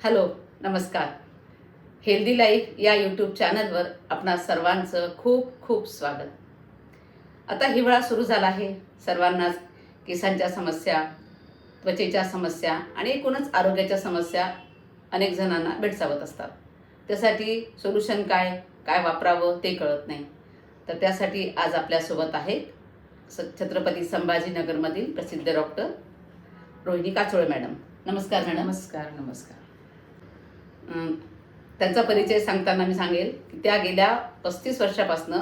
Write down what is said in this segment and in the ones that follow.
Hello, नमस्कार. Healthy life या YouTube चॅनलवर आपणा सर्वांचं खूप खूप स्वागत. आता हिवाळा सुरू झाला आहे. सर्वांनाच केसांच्या समस्या, त्वचेच्या समस्या आणि एकूणच आरोग्याच्या समस्या अनेक जणांना भेडसावत असतात. त्यासाठी सोल्युशन काय काय वापरावं ते कळत नाही. तर त्यासाठी आज आपल्यासोबत आहेत छत्रपती संभाजीनगरमधील प्रसिद्ध डॉक्टर रोहिणी काचोळे मॅडम. नमस्कार मॅडम. नमस्कार. नमस्कार. त्यांचा परिचय सांगताना मी सांगेल की त्या गेल्या 35 वर्षापासून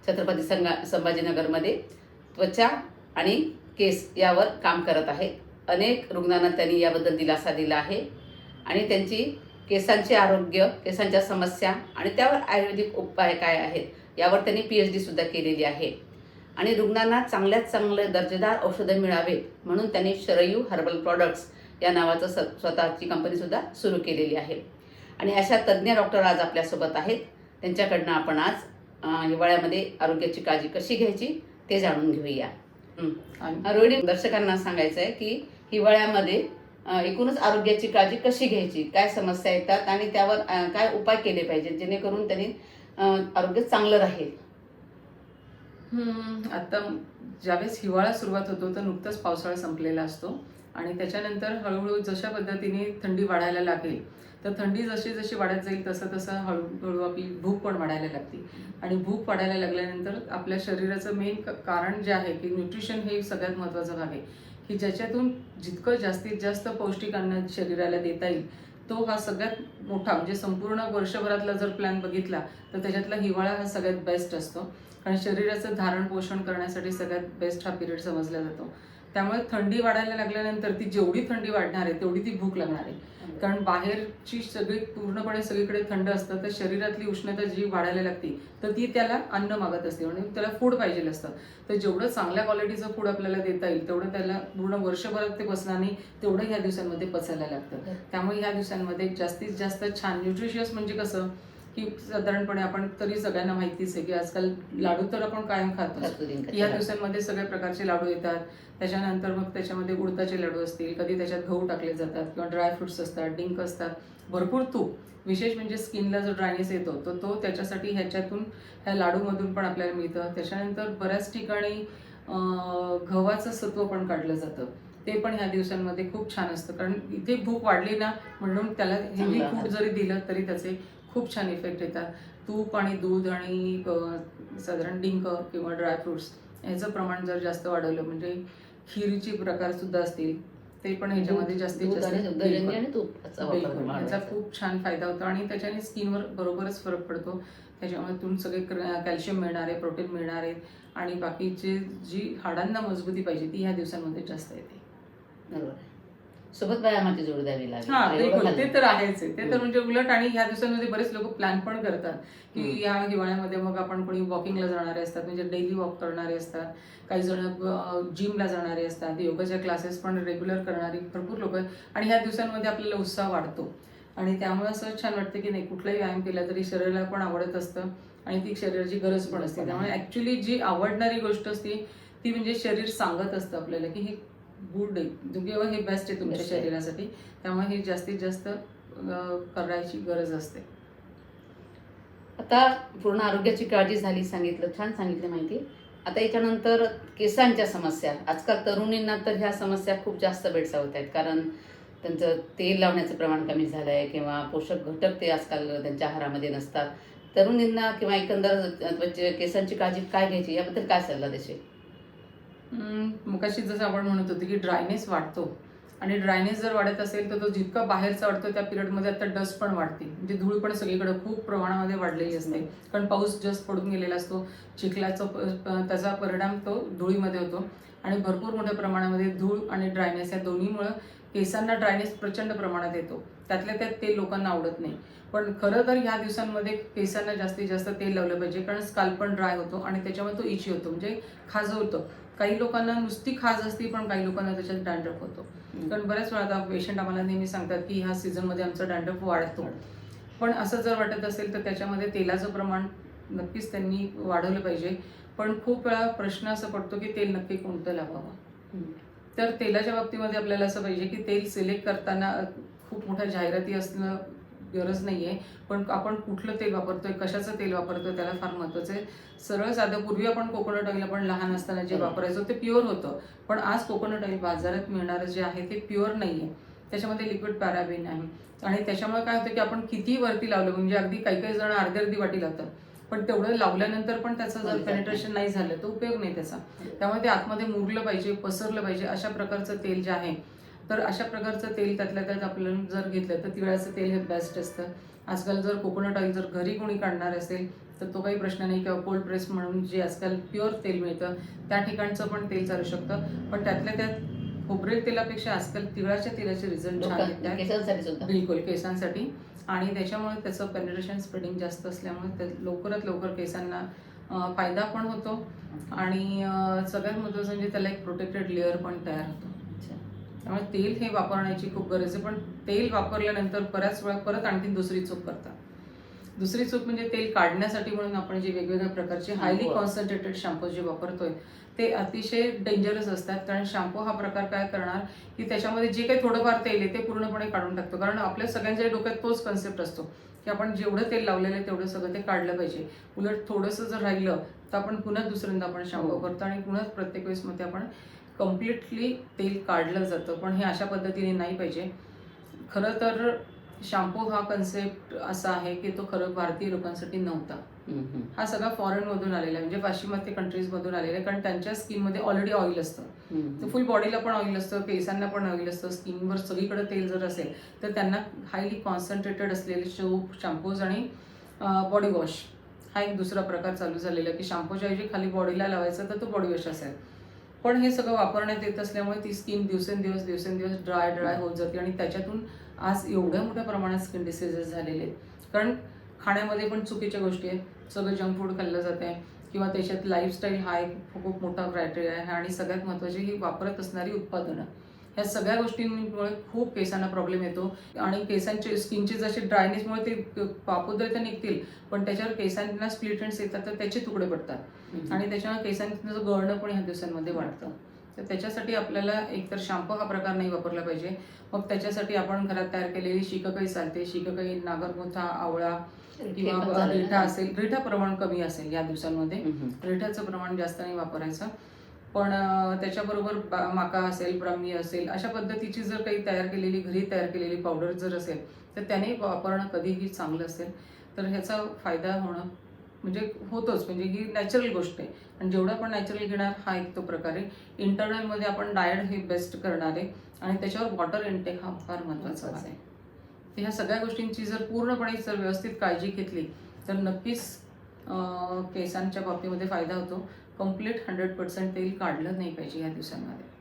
छत्रपती संभाजीनगरमध्ये त्वचा आणि केस यावर काम करत आहेत. अनेक रुग्णांना त्यांनी याबद्दल दिलासा दिला आहे आणि त्यांची केसांचे आरोग्य, केसांच्या समस्या आणि त्यावर आयुर्वेदिक उपाय काय आहेत यावर त्यांनी PhD सुद्धा केलेली आहे. आणि रुग्णांना चांगल्यात चांगले दर्जेदार औषधं मिळावेत म्हणून त्यांनी शरयू हर्बल प्रॉडक्ट्स या नावाचं स्वतःची कंपनीसुद्धा सुरू केलेली आहे. आणि अशा तज्ज्ञ डॉक्टर आज आपल्यासोबत आहेत. त्यांच्याकडनं आपण आज हिवाळ्यामध्ये आरोग्याची काळजी कशी घ्यायची ते जाणून घेऊया. रोहिणी, दर्शकांना सांगायचं आहे की हिवाळ्यामध्ये एकूणच आरोग्याची काळजी कशी घ्यायची, काय समस्या येतात आणि त्यावर काय उपाय केले पाहिजेत जेणेकरून त्यांनी आरोग्य चांगलं राहील. आता ज्यावेळेस हिवाळा सुरुवात होतो तर नुकताच पावसाळा संपलेला असतो आणि त्याच्यानंतर हळूहळू जशा पद्धतीने थंडी वाढायला लागेल तर थंडी जशी जशी वाढत जाईल तसं तसं हळूहळू आपली भूक पण वाढायला लागते. आणि भूक वाढायला लागल्यानंतर आपल्या शरीराचं मेन कारण जे आहे की न्यूट्रिशन हे सगळ्यात महत्त्वाचा भाग आहे की ज्याच्यातून जितकं जास्तीत जास्त पौष्टिक अन्न शरीराला देता येईल तो हा सगळ्यात मोठा, म्हणजे संपूर्ण वर्षभरातला जर प्लॅन बघितला तर त्याच्यातला हिवाळा हा सगळ्यात बेस्ट असतो. कारण शरीराचं धारण पोषण करण्यासाठी सगळ्यात बेस्ट हा पिरियड समजला जातो. त्यामुळे थंडी वाढायला लागल्यानंतर ती जेवढी थंडी वाढणार आहे तेवढी ती भूक लागणार आहे. कारण बाहेरची सगळी पूर्णपणे सगळीकडे थंड असतं तर शरीरातली उष्णता जी वाढायला लागते तर ती त्याला अन्न मागत असते आणि त्याला फूड पाहिजे असतं. तर जेवढं चांगल्या क्वालिटीचं फूड आपल्याला देता येईल तेवढं त्याला पूर्ण वर्षभरात ते पचणार नाही, तेवढं ह्या दिवसांमध्ये पचायला लागतं. त्यामुळे ह्या दिवसांमध्ये जास्तीत जास्त छान न्यूट्रिशियस म्हणजे कसं की साधारणपणे आपण तरी सगळ्यांना माहितीच आहे की आजकाल लाडू तर आपण कायम खातो. या दिवसांमध्ये सगळ्या प्रकारचे लाडू येतात. त्याच्यानंतर मग त्याच्यामध्ये उडदाचे लाडू असतील, कधी त्याच्यात गहू टाकले जातात किंवा ड्रायफ्रुट्स असतात, डिंक असतात, भरपूर तूप. विशेष म्हणजे स्किनला जो ड्रायनेस येतो तर तो त्याच्यासाठी ह्याच्यातून ह्या लाडूमधून पण आपल्याला मिळतं. त्याच्यानंतर बऱ्याच ठिकाणी गव्हाचं सत्व पण काढलं जातं, ते पण ह्या दिवसांमध्ये खूप छान असतं. कारण इथे भूक वाढली ना म्हणून त्याला हेवी फूड जरी दिलं तरी त्याचे खूप छान इफेक्ट येतात. तूप आणि दूध आणि साधारण डिंक किंवा ड्रायफ्रुट्स ह्याचं प्रमाण जर जास्त वाढवलं, म्हणजे खीरचे प्रकार सुद्धा असतील ते पण ह्याच्यामध्ये जास्तीत जास्त ह्याचा खूप छान फायदा होतो आणि त्याच्याने स्किनवर बरोबरच फरक पडतो. त्याच्यामधून सगळे कॅल्शियम मिळणार आहे, प्रोटीन मिळणार आहे आणि बाकीची जी हाडांना मजबूती पाहिजे ती ह्या दिवसांमध्ये जास्त येते. बरोबर. सोबत व्यायामाची जोड द्यावी लागेल. ते तर आहेच आहे. ते तर म्हणजे उलट आणि ह्या दिवसांमध्ये बरेच लोक प्लॅन पण करतात की या हिवाळ्यामध्ये मग आपण कोणी वॉकिंगला जाणारे असतात, म्हणजे डेली वॉक करणारे असतात, काही जण जिमला जाणारे असतात, योगाच्या क्लासेस पण रेग्युलर करणारी भरपूर लोक आहेत. आणि ह्या दिवसांमध्ये आपल्याला उत्साह वाढतो आणि त्यामुळे असं छान वाटतं की नाही, कुठलाही व्यायाम केला तरी शरीराला पण आवडत असतं आणि ती शरीराची गरज पण असते. त्यामुळे ॲक्च्युली जी आवडणारी गोष्ट असते ती म्हणजे शरीर सांगत असतं आपल्याला की हे गुड आहे किंवा हे बेस्ट आहे तुमच्या शरीरासाठी. त्यामुळे हे जास्तीत जास्त करायची गरज असते. आता पूर्ण आरोग्याची काळजी झाली, सांगितलं, छान सांगितलं माहिती. आता याच्यानंतर केसांच्या समस्या. आजकाल तरुणींना तर ह्या समस्या खूप जास्त भेडसावत आहेत, कारण त्यांचं तेल लावण्याचं प्रमाण कमी झालं आहे किंवा पोषक घटक ते आजकाल त्यांच्या आहारामध्ये नसतात. तरुणींना किंवा एकंदर केसांची काळजी काय घ्यायची याबद्दल काय सल्ला देशील? मगाशी जसं आपण म्हणत होतो की ड्रायनेस वाढतो आणि ड्रायनेस जर वाढत असेल तर तो जितका बाहेरचा वाढतो त्या पिरियडमध्ये आता डस्ट पण वाढते, म्हणजे धूळ पण सगळीकडे खूप प्रमाणामध्ये वाढलेली असते. कारण पाऊस जस्ट पडून गेलेला असतो, चिखलाचा त्याचा परिणाम तो धुळीमध्ये होतो आणि भरपूर मोठ्या प्रमाणामध्ये धूळ आणि ड्रायनेस या दोन्हीमुळं केसांना ड्रायनेस प्रचंड प्रमाणात येतो. त्यातल्या त्यात तेल लोकांना आवडत नाही, पण खरं तर ह्या दिवसांमध्ये केसांना जास्तीत जास्त तेल लावलं पाहिजे. कारण स्काल्प पण ड्राय होतो आणि त्याच्यामुळे तो इची होतो, म्हणजे खाजवतो. काही लोकांना नुसती खाज असते पण काही लोकांना त्याच्यात डॅन्ड्रफ होतो. कारण बऱ्याच वेळा आता पेशंट आम्हाला नेहमी सांगतात की ह्या सीझनमध्ये आमचा डॅन्ड्रफ वाढतो. पण असं जर वाटत असेल तर त्याच्यामध्ये तेलाचं प्रमाण नक्कीच त्यांनी वाढवलं पाहिजे. पण खूप वेळा प्रश्न असा पडतो की तेल नक्की कोणतं लावावं. तर तेलाच्या बाबतीमध्ये आपल्याला असं पाहिजे की तेल सिलेक्ट करताना खूप मोठ्या जाहिराती असणं गरज नाही आहे, पण आपण कुठलं तेल वापरतोय, कशाचं तेल वापरतोय त्याला फार महत्त्वाचं आहे. सरळ साधं पूर्वी आपण कोकोनट ऑइल आपण लहान असताना जे वापरायचो ते प्युअर होतं, पण आज कोकोनट ऑइल बाजारात मिळणारं जे आहे ते प्युअर नाही आहे. त्याच्यामध्ये लिक्विड पॅराबेन आहे आणि त्याच्यामुळे काय होतं की आपण किती वरती लावलं, म्हणजे अगदी काही काही जण अर्धी वाटी लावतात, पण तेवढं लावल्यानंतर पण त्याचं जर पेनिट्रेशन नाही झालं तर उपयोग नाही त्याचा. त्यामुळे ते आतमध्ये मुरलं पाहिजे, पसरलं पाहिजे अशा प्रकारचं तेल जे आहे, तर अशा प्रकारचं तेल त्यातल्या त्यात आपल्याला जर घेतलं तर तिळाचं तेल हे बेस्ट असतं. आजकाल जर कोकोनट ऑइल जर घरी कोणी काढणार असेल तर तो काही प्रश्न नाही, किंवा कोल्ड प्रेस म्हणून जे आजकाल प्युअर तेल मिळतं त्या ठिकाणचं पण तेल चालू शकतं. पण त्यातल्या त्यात खोबरेल तेलापेक्षा आजकाल तिळाच्या तेलाचे रिझल्ट छान येत आहेत. केसांसाठी सुद्धा बिलकुल केसांसाठी, आणि त्याच्यामुळे त्याचं पेनिट्रेशन स्प्रेडिंग जास्त असल्यामुळे ते लवकरात लवकर केसांना फायदा पण होतो आणि सगळ्यात महत्त्वाचं म्हणजे त्याला एक प्रोटेक्टेड लेअर पण तयार होतो. त्यामुळे तेल हे वापरण्याची खूप गरज आहे, पण तेल वापरल्यानंतर बऱ्याच वेळा परत आणखी दुसरी चूक करतात. दुसरी चूक म्हणजे तेल काढण्यासाठी म्हणून आपण जे वेगवेगळ्या प्रकारचे हायली कॉन्सन्ट्रेटेड शॅम्पू जे वापरतोय ते अतिशय डेंजरस असतात. कारण शॅम्पू हा प्रकार काय करणार की त्याच्यामध्ये जे काही थोडंफार तेल आहे ते पूर्णपणे काढून टाकतो. कारण आपल्या सगळ्यांच्या डोक्यात तोच कन्सेप्ट असतो की आपण जेवढं तेल लावलेलं आहे तेवढं सगळं ते काढलं पाहिजे. उलट थोडंसं जर राहिलं तर आपण पुन्हा दुसऱ्यांदा आपण शॅम्पू करतो आणि पुन्हा प्रत्येक वेळेस मग ते आपण कम्प्लिटली तेल काढलं जातं. पण हे अशा पद्धतीने नाही पाहिजे. खरं तर शॅम्पू हा कन्सेप्ट असा आहे की तो खरं भारतीय लोकांसाठी नव्हता. हा सगळा फॉरेनमधून आलेला आहे, म्हणजे पाश्चिमात्य कंट्रीजमधून आलेला आहे. कारण त्यांच्या स्किनमध्ये ऑलरेडी ऑइल असतं, तर फुल बॉडीला पण ऑइल असतं, केसांना पण ऑइल असतं, स्किनवर सगळीकडे तेल जर असेल तर त्यांना हायली कॉन्सन्ट्रेटेड असलेले सोप, शॅम्पूज आणि बॉडी वॉश हा एक दुसरा प्रकार चालू झालेला आहे की शॅम्पूच्या ऐवजी खाली बॉडीला लावायचा तर तो बॉडी वॉश असेल. पण हे सगळं वापरण्यात येत असल्यामुळे ती स्किन दिवसेंदिवस ड्राय होत जाते आणि त्याच्यातून आज एवढ्या मोठ्या प्रमाणात स्किन डिसीजेस झालेले आहेत. कारण खाण्यामध्ये पण चुकीच्या गोष्टी आहेत, सगळं जंक फूड खाल्लं जात आहे, किंवा त्याच्यात लाईफस्टाईल हा एक खूप मोठा क्रायटेरिया आहे. आणि सगळ्यात महत्त्वाची ही वापरत असणारी उत्पादनं, ह्या सगळ्या गोष्टींमुळे खूप केसांना प्रॉब्लेम येतो. आणि केसांचे स्किनचे जसे ड्रायनेसमुळे ते पापुद्रे तर निघतील, पण त्याच्यावर केसांना स्प्लिट एंड्स येतात तर त्याचे तुकडे पडतात आणि त्याच्यामुळे केसांचं गळणं पण ह्या दिवसांमध्ये वाढतं. तर त्याच्यासाठी आपल्याला एकतर शॅम्पू हा प्रकार नाही वापरला पाहिजे. मग त्याच्यासाठी आपण घरात तयार केलेली शिककाई चालते, शिककाई, नागरमोथा, आवळा किंवा रिठा असेल. रिठा प्रमाण कमी असेल या दिवसांमध्ये, रिठाचं प्रमाण जास्त नाही वापरायचं. पण त्याच्याबरोबर माका असेल, ब्राह्मी असेल, अशा पद्धतीची जर काही घरी तयार केलेली पावडर जर असेल तर त्याने वापरणं कधीही चांगलं असेल. तर ह्याचा फायदा होणं म्हणजे होतोच, म्हणजे ही नॅचरल गोष्ट आहे. आणि जेवढं आपण नॅचरल घेणार हा एक तो प्रकार आहे. इंटरनलमध्ये आपण डाएट हे बेस्ट करणार आहे आणि त्याच्यावर वॉटर इनटेक हा फार महत्त्वाचा आहे. तर ह्या सगळ्या गोष्टींची जर पूर्णपणे जर व्यवस्थित काळजी घेतली तर नक्कीच केसांच्या बाबतीमध्ये फायदा होतो. कम्प्लीट 100% तेल काढलं नाही पाहिजे या दिवसांमध्ये.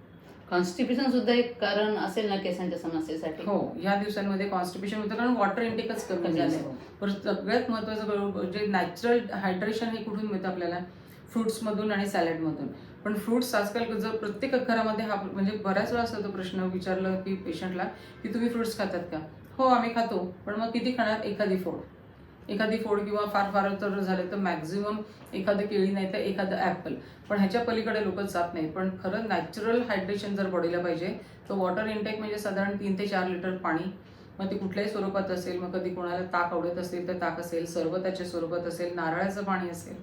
कॉन्स्टिपेशन सुद्धा एक कारण असेल ना केसांच्या समस्येसाठी? हो, या दिवसांमध्ये कॉन्स्टिपेशन होतं कारण वॉटर इनटेकच कमी झालं. पण सगळ्यात महत्त्वाचं म्हणजे नॅचरल हायड्रेशन हे कुठून मिळतं आपल्याला? फ्रुट्समधून आणि सॅलडमधून. पण फ्रुट्स आजकाल जर प्रत्येक घरामध्ये हा म्हणजे बऱ्याच वेळा असं प्रश्न विचारला की पेशंटला की तुम्ही फ्रुट्स खातात का? हो, आम्ही खातो. पण मग किती खाणार? एखादी फोड किंवा फार तर झालं तर मॅक्झिमम एखादं केळी नाही तर एखादं ॲपल. पण ह्याच्या पलीकडे लोक जात नाहीत. पण खरं नॅचरल हायड्रेशन जर बॉडीला पाहिजे तर वॉटर इनटेक म्हणजे साधारण 3 ते 4 लिटर पाणी. मग ते कुठल्याही स्वरूपात असेल, मग कधी कोणाला ताक आवडत असेल तर ताक असेल, सरबताच्या स्वरूपात असेल, नारळाचं पाणी असेल,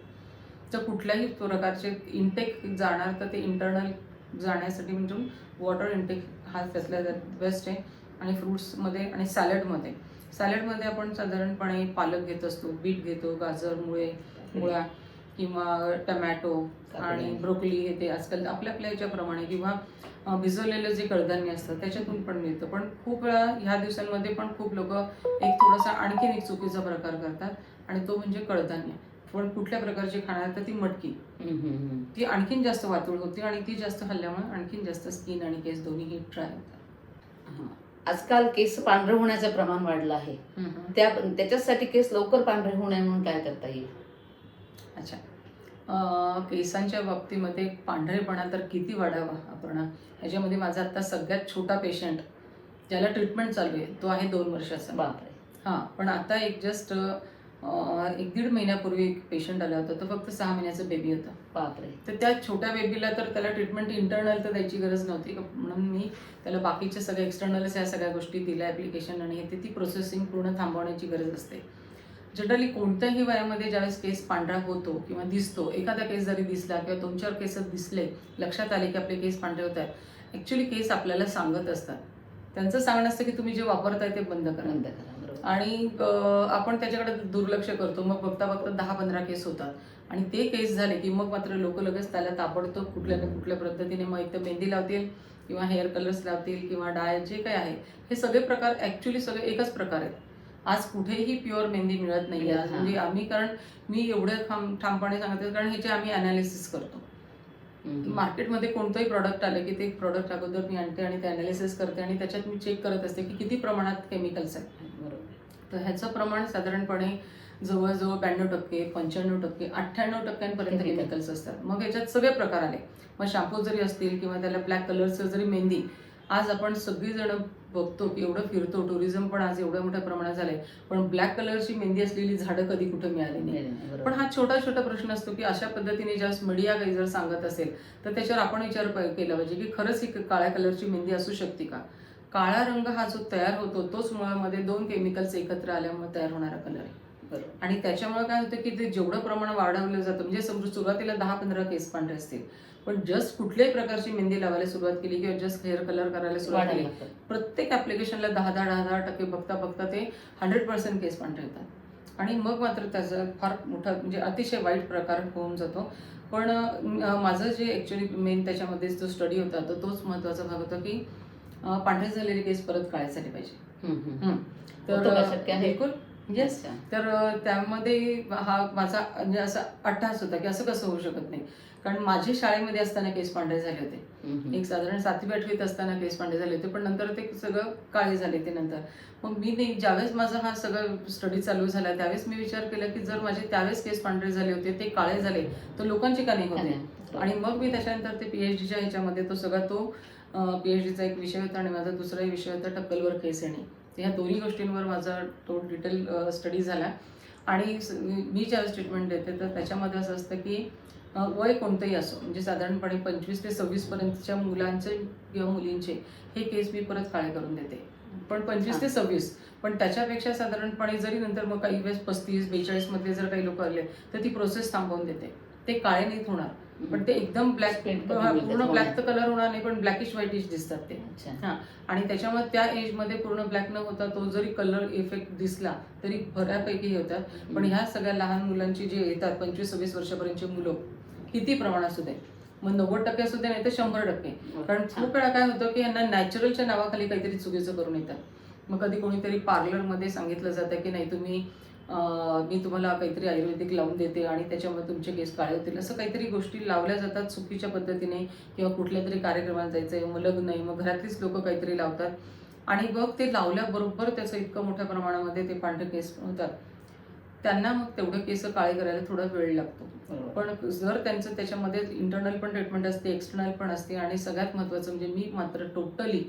तर कुठल्याही प्रकारचे इनटेक जाणार तर ते इंटरनल जाण्यासाठी म्हणजे वॉटर इनटेक हा त्यातल्या बेस्ट आहे. आणि फ्रूट्समध्ये आणि सॅलडमध्ये आपण साधारणपणे पालक घेत असतो, बीट घेतो, गाजर, मुळा किंवा टमॅटो आणि ब्रोकली हे ते आजकाल आपल्या ह्याच्याप्रमाणे किंवा भिजवलेलं जे कडधान्य असतं त्याच्यातून पण मिळतं. पण खूप वेळा ह्या दिवसांमध्ये पण खूप लोक एक थोडासा आणखीन एक चुकीचा प्रकार करतात आणि तो म्हणजे कडधान्य. पण कुठल्या प्रकारची खाणार तर ती मटकी, ती आणखीन जास्त वातुळ होते आणि ती जास्त खाल्ल्यामुळे आणखीन जास्त स्किन आणि केस दोन्हीही ड्राय होतात. आजकाल केस पांढरे होण्याचं प्रमाण वाढलं आहे, त्याच्यासाठी केस लवकर पांढरे होऊ नये म्हणून काय करता येईल? अच्छा, केसांच्या बाबतीमध्ये पांढरेपणा तर किती वाढावा आपण, ह्याच्यामध्ये माझा आता सगळ्यात छोटा पेशंट ज्याला ट्रीटमेंट चालू आहे तो आहे 2 वर्षाचा. बापरे. हां, पण आता एक जस्ट एक 1.5 महिन्यापूर्वी एक पेशंट आला होता, तो फक्त 6 महिन्याचा बेबी होता. बापरे. तर त्या छोट्या बेबीला तर त्याला ट्रीटमेंट इंटरनल तर द्यायची गरज नव्हती, म्हणून मी त्याला बाकीच्या सगळ्या एक्सटर्नल्स ह्या सगळ्या गोष्टी दिल्या, ॲप्लिकेशन आणि ती प्रोसेसिंग पूर्ण थांबवण्याची गरज असते. जनरली कोणत्याही वयामध्ये ज्यावेळेस केस पांढरा होतो किंवा दिसतो, एखादा केस जरी दिसला किंवा 2-4 केस दिसले, लक्षात आले की आपले केस पांढरे होत आहेत, ॲक्च्युली केस आपल्याला सांगत असतात. त्यांचं सांगणं असतं की तुम्ही जे वापरताय ते बंद करा. बरोबर. आणि आपण त्याच्याकडे दुर्लक्ष करतो. मग बघता बघता 10-15 केस होतात आणि ते केस झाले की मग मात्र लोक लगेच त्याला ताबडतोब कुठल्या ना कुठल्या पद्धतीने मग एक तर मेहंदी लावतील किंवा हेअर कलर्स लावतील किंवा डाय जे काही आहे, हे सगळे प्रकार ॲक्च्युली सगळे एकच प्रकार आहेत. आज कुठेही प्युअर मेहंदी मिळत नाही आहे. म्हणजे आम्ही, कारण मी एवढं ठामपणे सांगते, कारण ह्याचे आम्ही अनालिसिस करतो. मार्केटमध्ये कोणतंही प्रॉडक्ट आलं की ते प्रॉडक्ट अगोदर मी आणते आणि ते अनालिसिस करते आणि त्याच्यात मी चेक करत असते की किती प्रमाणात केमिकल्स आहेत. बरोबर. तर ह्याचं प्रमाण साधारणपणे जवळजवळ 92%, 95%, 98% केमिकल्स असतात. मग ह्याच्यात सगळे प्रकार आले. मग शॅम्पू जरी असतील किंवा त्याला ब्लॅक कलरचं जरी मेहंदी, आज आपण सगळीजण बघतो की एवढं फिरतो, टुरिझम पण आज एवढ्या मोठ्या प्रमाणात झालंय, पण ब्लॅक कलरची मेहंदी असलेली झाडं कधी कुठे मिळाली नाही. पण हा छोटा छोटा प्रश्न असतो की अशा पद्धतीने ज्यावेळेस मीडिया काही जर सांगत असेल तर त्याच्यावर आपण विचार केला पाहिजे की खरंच ही काळ्या कलरची मेहंदी असू शकते का? काळा रंग हा जो तयार होतो तोच मुळामध्ये 2 केमिकल्स एकत्र आल्यामुळे तयार होणारा कलर आहे. आणि त्याच्यामुळे काय होतं की ते जेवढं प्रमाण वाढवलं जातं, म्हणजे समजा सुरुवातीला 10-15 केस पांढरे असतील, पण जस्ट कुठल्याही प्रकारची मेहंदी लावायला सुरुवात केली किंवा जस्ट हेअर कलर करायला सुरुवात केली, प्रत्येक ॲप्लिकेशनला 10% बघता बघता ते 100% केस पांढरे येतात. आणि मग मात्र त्याचा फार मोठा म्हणजे अतिशय वाईट प्रकार होऊन जातो. पण माझं जे ॲक्च्युली मेन त्याच्यामध्ये जो स्टडी होता तर तोच महत्त्वाचा भाग होता की पांढरे झालेले केस परत काळे झाले पाहिजे. तर बिलकुल येस. तर त्यामध्ये हा माझा म्हणजे असा अट्टहास होता की असं कसं होऊ शकत नाही, कारण माझे शाळेमध्ये असताना केस पांढरे झाले होते. एक साधारण 7वी-8वीत असताना केस पांढरे झाले होते, पण नंतर ते सगळं काळे झाले ते नंतर. मग मी नाही, ज्यावेळेस माझा हा सगळं स्टडी चालू झाला त्यावेळेस मी विचार केला की जर माझे त्यावेळेस केस पांढरे झाले होते, ते काळे झाले, तर लोकांचे का नाही होते? आणि मग मी त्याच्यानंतर ते PhDच्या ह्याच्यामध्ये तो सगळा तो PhDचा एक विषय होता आणि माझा दुसरा विषय होता टक्कलवर केस येणे. ह्या दोन्ही गोष्टींवर माझा तो डिटेल स्टडी झाला. आणि मी ज्यावेळेस ट्रीटमेंट देते तर त्याच्यामध्ये असं असतं की वय कोणतंही असो, म्हणजे साधारणपणे 25 ते 26 पर्यंतच्या मुलांचे किंवा मुलींचे हे केस मी परत काळे करून देते. पण 25 ते 26, पण त्याच्यापेक्षा साधारणपणे जरी नंतर मग काही वेळेस 35-42 मध्ये जर काही लोक आले तर ती प्रोसेस थांबवून देते. ते काळे नाहीत होणार, पण ते एकदम ब्लॅक, पूर्ण ब्लॅक तर कलर होणार नाही, पण ब्लॅकिश व्हाईटिश दिसतात ते. हां. आणि त्याच्यामुळे त्या एजमध्ये पूर्ण ब्लॅक न होता तो जरी कलर इफेक्ट दिसला तरी बऱ्यापैकी होतात. पण ह्या सगळ्या लहान मुलांची जे येतात 25-26 वर्षापर्यंतची मुलं, किती प्रमाण असू दे, मग 90% असू दे नाही तर 100%. कारण खूप वेळा काय होतं की यांना नॅचरलच्या नावाखाली काहीतरी चुकीचं करून येतात. मग कधी कोणीतरी पार्लरमध्ये सांगितलं जातं की नाही तुम्ही मी तुम्हाला काहीतरी आयुर्वेदिक लावून देते आणि त्याच्यामुळे तुमचे केस काळे होतील, असं काहीतरी गोष्टी लावल्या जातात चुकीच्या पद्धतीने. किंवा कुठल्या तरी कार्यक्रमाला जायचंय, मग लग्न नाही, मग घरातलीच लोक काहीतरी लावतात आणि मग ते लावल्याबरोबर त्याचं इतकं मोठ्या प्रमाणामध्ये ते पांढरे केस होतात. त्यांना मग तेवढे केस काळे करायला थोडा वेळ लागतो. पण जर त्यांचं त्याच्यामध्ये इंटरनल पण ट्रीटमेंट असते, एक्सटर्नल पण असते, आणि सगळ्यात महत्त्वाचं म्हणजे मी मात्र टोटली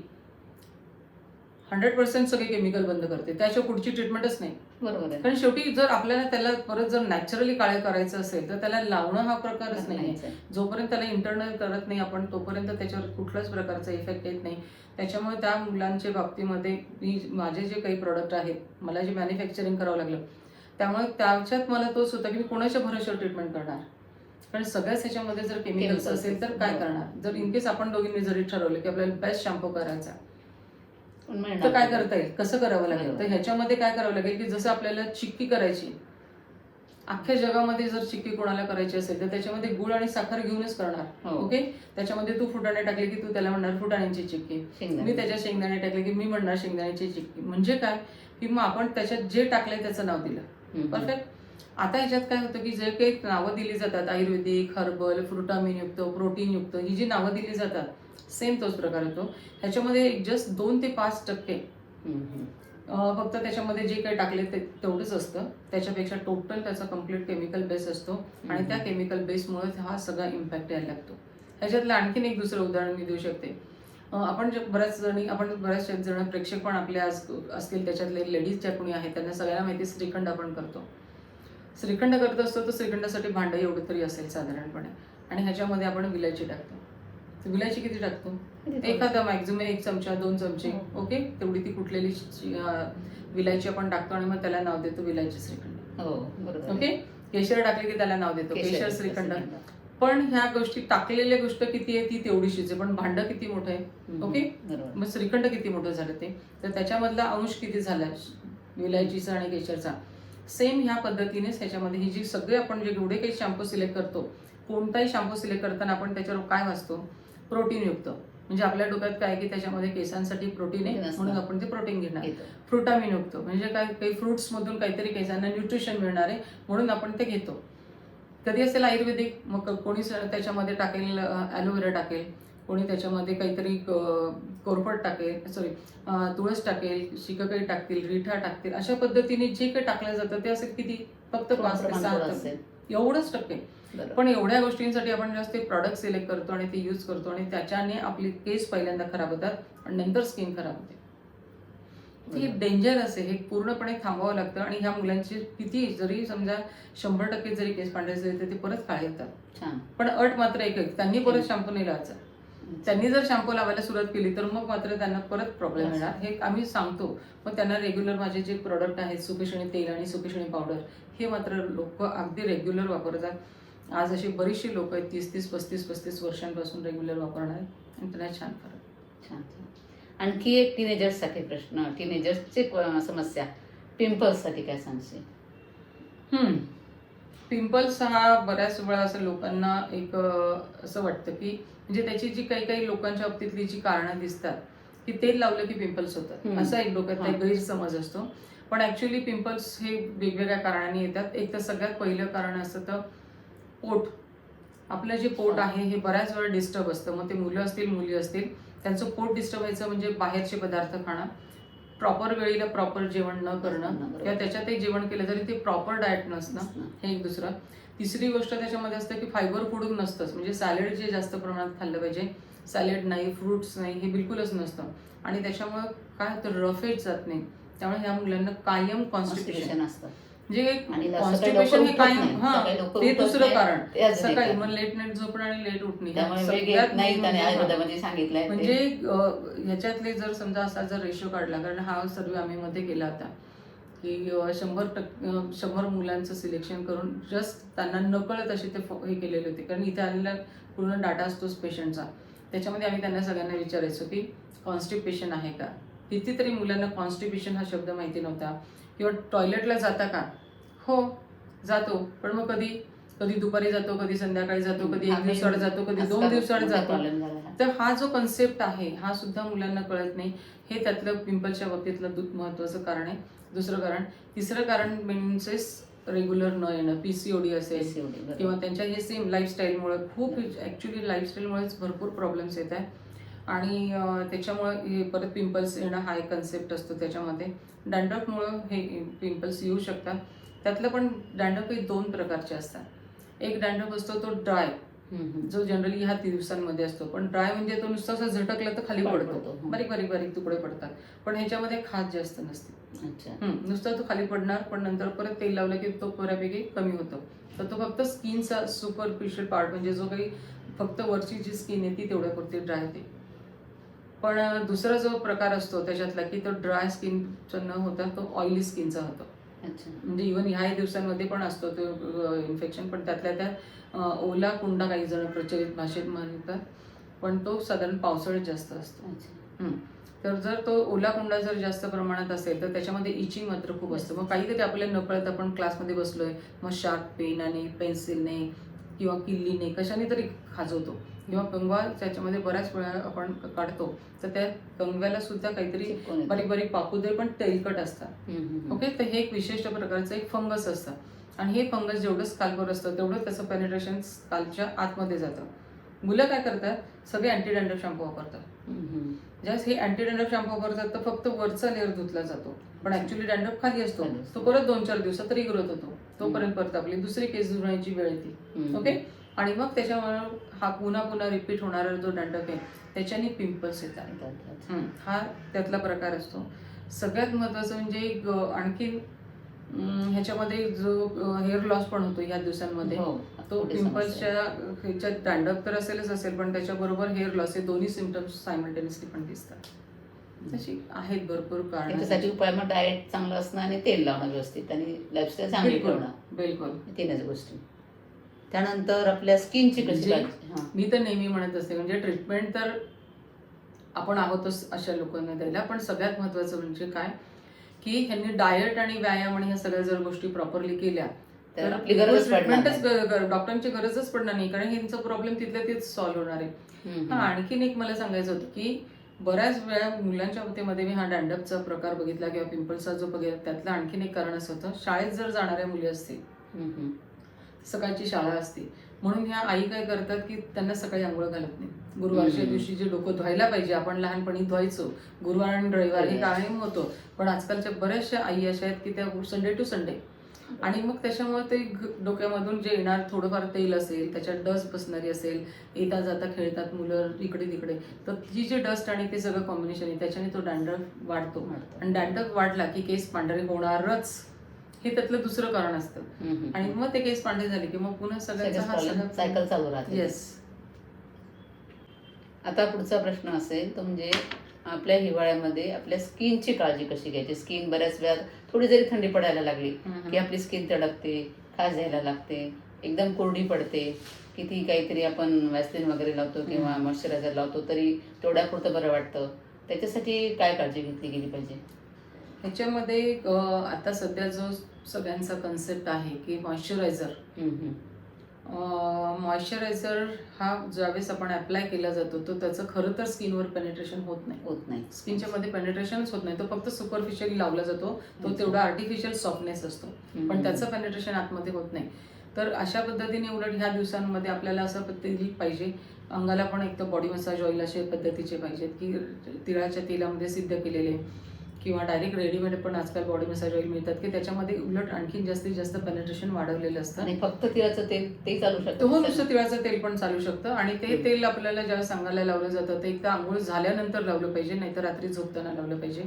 100% सगळे केमिकल बंद करते. त्याशिवाय पुढची ट्रीटमेंटच नाही. बरोबर आहे. कारण शेवटी जर आपल्याला त्याला परत जर नॅचरली काळे करायचं असेल तर त्याला लावणं हा प्रकारच नाही. जोपर्यंत त्याला इंटरनल करत नाही आपण तोपर्यंत त्याच्यावर कुठल्याच प्रकारचा इफेक्ट येत नाही. त्याच्यामुळे त्या मुलांच्या बाबतीमध्ये माझे जे काही प्रोडक्ट आहेत मला जे मॅन्युफॅक्चरिंग करावं लागलं, त्यामुळे त्याच्यात मला तोच होता की मी कोणाच्या भरोश्यावर ट्रीटमेंट करणार, कारण सगळ्याच ह्याच्यामध्ये जर केमिकल्स असेल तर काय करणार. जर इनकेस आपण दोघींनी जरी ठरवलं की आपल्याला बेस्ट शॅम्पू करायचा तर काय करता येईल, कसं करावं लागेल. तर ह्याच्यामध्ये काय करावं लागेल की जसं आपल्याला चिक्की करायची, अख्ख्या जगामध्ये जर चिक्की कोणाला करायची असेल तर त्याच्यामध्ये गुळ आणि साखर घेऊनच करणार. ओके, त्याच्यामध्ये तू फुटाणे टाकले की तू त्याला म्हणणार फुटाण्याची चिक्की, मी त्याच्यात शेंगदाणे टाकले की मी म्हणणार शेंगदाण्याची चिक्की. म्हणजे काय की मग आपण त्याच्यात जे टाकलंय त्याचं नाव दिलं. परफेक्ट. आता ह्याच्यात काय होतं की जे काही नावं दिली जातात आयुर्वेदिक, हर्बल, फ्रुटामिनयुक्त, प्रोटीनयुक्त, ही जी नावं दिली जातात सेम तोच प्रकार होतो. ह्याच्यामध्ये जस्ट 2 ते 5% फक्त त्याच्यामध्ये जे काही टाकले ते तेवढंच असतं. त्याच्यापेक्षा टोटल त्याचा कम्प्लीट केमिकल बेस असतो आणि त्या केमिकल बेसमुळे हा सगळा इम्पॅक्ट यायला लागतो. ह्याच्यातलं आणखीन एक दुसरं उदाहरण मी देऊ शकते. आपण बऱ्याच जण प्रेक्षक पण आपले आज असतील, त्याच्यातले लेडीज ज्या कोणी आहेत त्यांना सगळ्यांना माहिती श्रीखंड आपण करतो. श्रीखंड करत असतो तर श्रीखंडासाठी भांडं एवढं तरी असेल साधारणपणे, आणि ह्याच्यामध्ये आपण विलायची टाकतो. तर विलायची किती टाकतो? एखादा मॅक्झिमम 1 चमचा 2 चमचे. ओके, तेवढी ती कुटलेली विलायची आपण टाकतो आणि मग त्याला नाव देतो विलायची श्रीखंड. हो बरोबर. ओके, केशर टाकले की त्याला नाव देतो केशर श्रीखंड. पण ह्या गोष्टी टाकलेल्या गोष्ट किती आहे ती तेवढीशीच आहे, पण भांडं किती मोठं आहे. ओके, मग श्रीखंड किती मोठं झालं ते, तर त्याच्यामधला अंश किती झाला विलायचीचा आणि केशरचा. सेम ह्या पद्धतीनेच ह्याच्यामध्ये ही जी सगळे आपण जे एवढे काही शॅम्पू सिलेक्ट करतो, कोणताही शॅम्पू सिलेक्ट करताना आपण त्याच्यावर काय वाचतो? प्रोटीनयुक्त. म्हणजे आपल्या डोक्यात काय की त्याच्यामध्ये केसांसाठी प्रोटीन आहे म्हणून आपण ते प्रोटीन घेणार. फ्रुटामिनयुक्त म्हणजे काय, काही फ्रुट्स मधून काहीतरी केसांना न्यूट्रिशन मिळणार आहे म्हणून आपण ते घेतो. कधी असेल आयुर्वेदिक, मग कोणी त्याच्यामध्ये टाकेल ॲलोवेरा टाकेल, कोणी त्याच्यामध्ये काहीतरी कोरफड टाकेल, सॉरी तुळस टाकेल, शिकाकाई टाकतील, रिठा टाकतील. अशा पद्धतीने जे काही टाकलं जातं ते असेल किती, फक्त 5 ते 6 एवढंच टक्के. पण एवढ्या गोष्टींसाठी आपण जास्त प्रॉडक्ट सिलेक्ट करतो आणि ते यूज करतो आणि त्याच्याने आपली केस पहिल्यांदा खराब होतात आणि नंतर स्किन खराब होते. ती डेंजरस आहे, हे पूर्णपणे थांबवावं लागतं. आणि ह्या मुलांची किती जरी समजा 100% जरी केस पांढरे असले तर ते परत काळे येतात. पण अट मात्र एक आहे, त्यांनी परत शॅम्पू नाही लावायचा. त्यांनी जर शॅम्पू लावायला सुरुवात केली तर मग मात्र त्यांना परत प्रॉब्लेम येणार, हे आम्ही सांगतो. मग त्यांना रेग्युलर माझे जे प्रोडक्ट आहेत सुकेशणी तेल आणि सुकेशणी पावडर, हे मात्र लोक अगदी रेग्युलर वापरतात. आज अशी बरीचशी लोक आहेत 30-30, 35-35 वर्षांपासून रेग्युलर वापरणार आहेत आणि त्यांना छान फरक. छान. आणखी एक टीनेजर्ससाठी प्रश्न, टीनेजर्सची समस्या, पिंपल्ससाठी काय सांगशील? पिंपल्स हा बऱ्याच वेळा असं लोकांना एक असं वाटतं की म्हणजे त्याची जी काही लोकांच्या बाबतीतली जी कारणं दिसतात की तेल लावलं की पिंपल्स होतात, असा एक डोक्यातला एक गैरसमज असतो. पण ऍक्च्युली पिंपल्स हे वेगवेगळ्या कारणांनी येतात. एक तर सगळ्यात पहिलं कारण असतं तर पोट. आपलं जे पोट आहे हे बऱ्याच वेळा डिस्टर्ब असतं. मग ते मुलं असतील मुली असतील, त्यांचं पोट डिस्टर्ब व्हायचं म्हणजे बाहेरचे पदार्थ खाणं, प्रॉपर वेळेला प्रॉपर जेवण न करणं, किंवा त्याच्यातही जेवण केलं तरी ते प्रॉपर डाएट नसणं, हे एक दुसरं. तिसरी गोष्ट त्याच्यामध्ये असतं की फायबर फूड नसतंच. म्हणजे सॅलड जे जास्त प्रमाणात खाल्लं पाहिजे, सॅलड नाही, फ्रुट्स नाही, हे बिलकुलच नसतं. आणि त्याच्यामुळे काय होतं, रफेज जात नाही. त्यामुळे ह्या मुलांना कायम कॉन्स्टिपेशन असतं. म्हणजे कॉन्स्टिपेशन हे कायम, ते दुसरं कारण. सकाळी मग लेट नाईट झोपणं आणि लेट उठणे, म्हणजे ह्याच्यातले जर समजा असा जर रेशो काढला, कारण हा सर्वे आम्ही मध्ये केला होता की 100 मुलांचं सिलेक्शन करून जस्ट त्यांना नकळत असे ते हे केलेले होते. कारण इथे आलेला पूर्ण डाटा असतोच पेशंटचा, त्याच्यामध्ये आम्ही त्यांना सगळ्यांना विचारायचो की कॉन्स्टिपेशन आहे का. कितीतरी मुलांना कॉन्स्टिपेशन हा शब्द माहिती नव्हता. किंवा टॉयलेटला जाता का? हो जातो, पण मग कधी दुपारी जातो, कधी संध्याकाळी जातो, कधी 1 दिवसाआड जातो, कधी 2 दिवसाआड जातो. तर हा जो कन्सेप्ट आहे हा सुद्धा मुलांना कळत नाही. हे त्यातलं पिंपलच्या बाबतीतलं महत्वाचं कारण आहे. दुसरं कारण. तिसरं कारण मेन्सेस रेग्युलर न येणं, PCOD असेल किंवा त्यांच्या हे सेम लाईफस्टाईलमुळे, खूप ऍक्च्युली लाईफस्टाईलमुळेच भरपूर प्रॉब्लेम्स येत आहे. आणि त्याच्यामुळे हे परत पिंपल्स येणं हा एक कन्सेप्ट असतो. त्याच्यामध्ये डॅन्ड्रफमुळं हे पिंपल्स येऊ शकतात. त्यातलं पण डॅन्ड्रफ हे 2 प्रकारचे असतात. एक डॅन्ड्रफ असतो तो ड्राय, जो जनरली ह्या दिवसांमध्ये असतो. पण ड्राय म्हणजे तो नुसतं असं झटकला तर खाली पडतो, बारीक बारीक बारीक तुकडे पडतात, पण ह्याच्यामध्ये खाज जास्त नसते. नुसतं तो खाली पडणार, पण नंतर परत तेल लावलं की तो बऱ्यापैकी कमी होतो. तर तो फक्त स्किनचा सुपरफिशियल पार्ट, म्हणजे जो काही फक्त वरची जी स्किन आहे ती तेवढ्यापुरती ड्राय होते. पण दुसरा जो प्रकार असतो त्याच्यातला की तो ड्राय स्किनचा न होता तो ऑइली स्किनचा होतो. म्हणजे इव्हन ह्या दिवसांमध्ये पण असतो तो इन्फेक्शन, पण त्यातल्या त्यात ओला कुंडा काही जण प्रचलित भाषेत म्हणतात, पण तो साधारण पावसाळ्यात जास्त असतो. तर जर तो ओला कुंडा जर जास्त प्रमाणात असेल तर त्याच्यामध्ये इचिंग मात्र खूप असतं. मग काहीतरी आपल्याला नकळत आपण क्लासमध्ये बसलोय, मग शार्प पेनाने, पेन्सिलने किंवा किल्लीने कशाने तरी खाजवतो, किंवा कंगवा त्याच्यामध्ये बऱ्याच वेळा आपण काढतो, तर त्या कंगव्याला सुद्धा काहीतरी बारीक बारीक पापुदे पण तेलकट असतात. ओके, तर हे एक विशिष्ट प्रकारचं एक फंगस असतं. आणि हे फंगस जेवढं स्काल्पवर असतं तेवढं त्याचं पेनिट्रेशन स्काल्पच्या आतमध्ये जातं. मुलं काय करतात, सगळे अँटी डॅन्ड्रफ शॅम्पू वापरतात. ज्यावेळेस हे अँटी डॅन्ड्रफ शॅम्पू वापरतात तर फक्त वरचा लेअर धुतला जातो, पण ऍक्च्युली डॅन्ड्रफ खाली असतो. तो परत 2-4 दिवसात रिग्रोथ होतो, तोपर्यंत परत आपली दुसरी केस धुण्याची वेळ येते. ओके, आणि मग त्याच्यामुळे हा पुन्हा रिपीट होणारा जो डॅन्ड्रफ आहे त्याच्याने पिंपल्स येतात. हा त्यातला प्रकार असतो. सगळ्यात महत्वाचं म्हणजे आणखी ह्याच्यामध्ये जो हेअर लॉस पण होतो ह्या दिवसांमध्ये, हो, तो थोडी समस्या पिंपल्सच्या ह्याच्यात डॅन्ड्रफ तर असेलच पण त्याच्याबरोबर हेअर लॉस हे दोन्ही सिम्पटम्स सायमल्टेनियसली पण दिसतात. तशी आहेत भरपूर कारण. त्याच्यासाठी उपाय मग डाएट चांगलं असणं आणि तेल लावणं व्यवस्थित आणि लाईफस्टाईल चांगली ठेवणं, बिलकुल तीनच गोष्टी. त्यानंतर आपल्या स्किनची कशी काळजी? हां. मी तर नेहमी म्हणत असते म्हणजे ट्रीटमेंट तर आपण आहोतच अशा लोकांना द्यायला, पण सगळ्यात महत्त्वाचं म्हणजे काय की ह्यांनी डाएट आणि व्यायाम आणि ह्या सगळ्या जर गोष्टी प्रॉपरली केल्या तर आपली गरजच पडणार ट्रीटमेंटच डॉक्टरांची गरजच पडणार नाही, कारण ह्यांचा प्रॉब्लेम तिथल्या तेच सॉल्व्ह होणार आहे. हा, आणखीन एक मला सांगायचं होतं की बऱ्याच वेळा मुलांच्या बाबतीमध्ये मी हा डॅन्ड्रफचा प्रकार बघितला किंवा पिंपल्सचा जो बघितला, त्यातलं आणखीन एक कारण असं होतं, शाळेत जर जाणाऱ्या मुली असतील, सकाळची शाळा असते, म्हणून ह्या आई काय करतात की त्यांना सकाळी आंघोळ घालत नाही. गुरुवारच्या दिवशी जे डोकं धुवायला पाहिजे, आपण लहानपणी धुवायचो, गुरुवार आणि रविवार हे कायम होतं, पण आजकालच्या बऱ्याचशा आई अशा आहेत की त्या संडे टू संडे, आणि मग त्याच्यामुळे ते डोक्यामधून जे येणार थोडंफार तेल असेल, त्याच्यात डस्ट बसणारी असेल, येता जाता खेळतात मुलं इकडे तिकडे, तर ती जे डस्ट आणि ते सगळं कॉम्बिनेशन आहे त्याच्याने तो डॅन्ड्रफ वाढतो. आणि डॅन्ड्रफ वाढला की केस पांढरे होणारच, हे त्यातलं दुसरं कारण असतं. आणि मग ते केस पांढरे झाले की मग पुन्हा सगळ्यांचा सायकल चालू राहते. येस. आता पुढचा प्रश्न असेल तो म्हणजे आपल्या हिवाळ्यामध्ये आपल्या स्किनची काळजी कशी घ्यायची? स्किन बऱ्याच वेळा थोडी जरी थंडी पडायला लागली की आपली स्किन तडकते, खाज द्यायला लागते, एकदम कोरडी पडते, किती काहीतरी आपण वॅसलिन वगैरे लावतो किंवा मॉइश्चरायझर लावतो तरी तेवढ्यापुरतं बरं वाटतं. त्याच्यासाठी काय काळजी घेतली गेली पाहिजे? ह्याच्यामध्ये आता सध्या जो सगळ्यांचा कन्सेप्ट आहे की मॉइश्चरायझर हा ज्यावेळेस आपण अप्लाय केला जातो तो त्याचं खरं तर स्किनवर पेनिट्रेशन होत नाही. स्किनच्या मध्ये पेनिट्रेशनच होत नाही, तो फक्त सुपरफिशियली लावला जातो, तो तेवढा आर्टिफिशियल सॉफ्टनेस असतो, पण त्याचं पेनिट्रेशन आतमध्ये होत नाही. तर अशा पद्धतीने उलट ह्या दिवसांमध्ये आपल्याला असं पद्धती पाहिजे, अंगाला पण एक तर बॉडी मसाज ऑइल अशा पद्धतीचे पाहिजेत की तिळाच्या तेलामध्ये सिद्ध केलेले, किंवा डायरेक्ट रेडीमेड पण आजकाल बॉडी मसाज ऑइल मिळतात की त्याच्यामध्ये उलट आणखी जास्तीत जास्त पेनिट्रेशन वाढवलेलं असतं. आणि फक्त तिळाचं तेल ते चालू शकतं? हो, नुसतं तिळाचं तेल पण चालू शकतं. आणि ते तेल आपल्याला ज्यावेळेस अंगाला लावलं जातं ते एकदा आंघोळ झाल्यानंतर लावलं पाहिजे, नाहीतर रात्री झोपताना लावलं पाहिजे.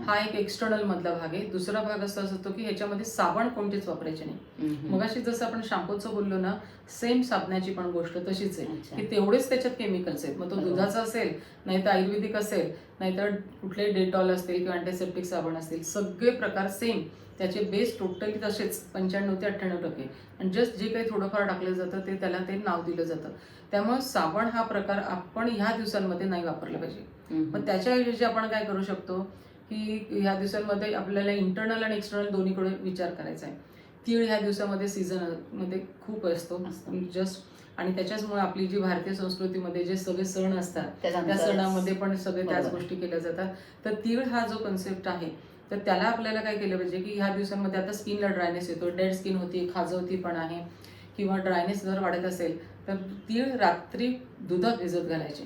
हा एक एक्सटर्नल मधला भाग आहे. दुसरा भाग असा असतो की ह्याच्यामध्ये साबण कोणतेच वापरायचे नाही. मगाशी जसं आपण शॅम्पूचं बोललो ना, सेम साबणाची पण गोष्ट तशीच आहे की तेवढेच त्याच्यात केमिकल्स आहेत. मग तो दुधाचा असेल, नाहीतर आयुर्वेदिक असेल, नाहीतर कुठले डेटॉल असतील किंवा अँटीसेप्टिक साबण असतील, सगळे प्रकार सेम, त्याचे बेस टोटली तसेच 95 ते 98%. आणि जस्ट जे काही थोडंफार टाकलं जातं ते त्याला ते नाव दिलं जातं. त्यामुळे साबण हा प्रकार आपण ह्या दिवसांमध्ये नाही वापरला पाहिजे. पण त्याच्याऐवजी आपण काय करू शकतो की ह्या दिवसांमध्ये आपल्याला इंटरनल आणि एक्सटर्नल दोन्हीकडे विचार करायचा आहे. तीळ ह्या दिवसामध्ये सीझन मध्ये खूप असतो जस्ट, आणि त्याच्याचमुळे आपली जी भारतीय संस्कृतीमध्ये जे सगळे सण असतात त्या सणामध्ये पण सगळे त्याच गोष्टी केल्या जातात. तर तीळ हा जो कन्सेप्ट आहे तर त्याला आपल्याला काय केलं पाहिजे की ह्या दिवसांमध्ये आता स्किनला ड्रायनेस येतो, डेड स्किन होती, खाजवती पण आहे, किंवा ड्रायनेस जर वाढत असेल तर तीळ रात्री दुधात भिजत घालायचे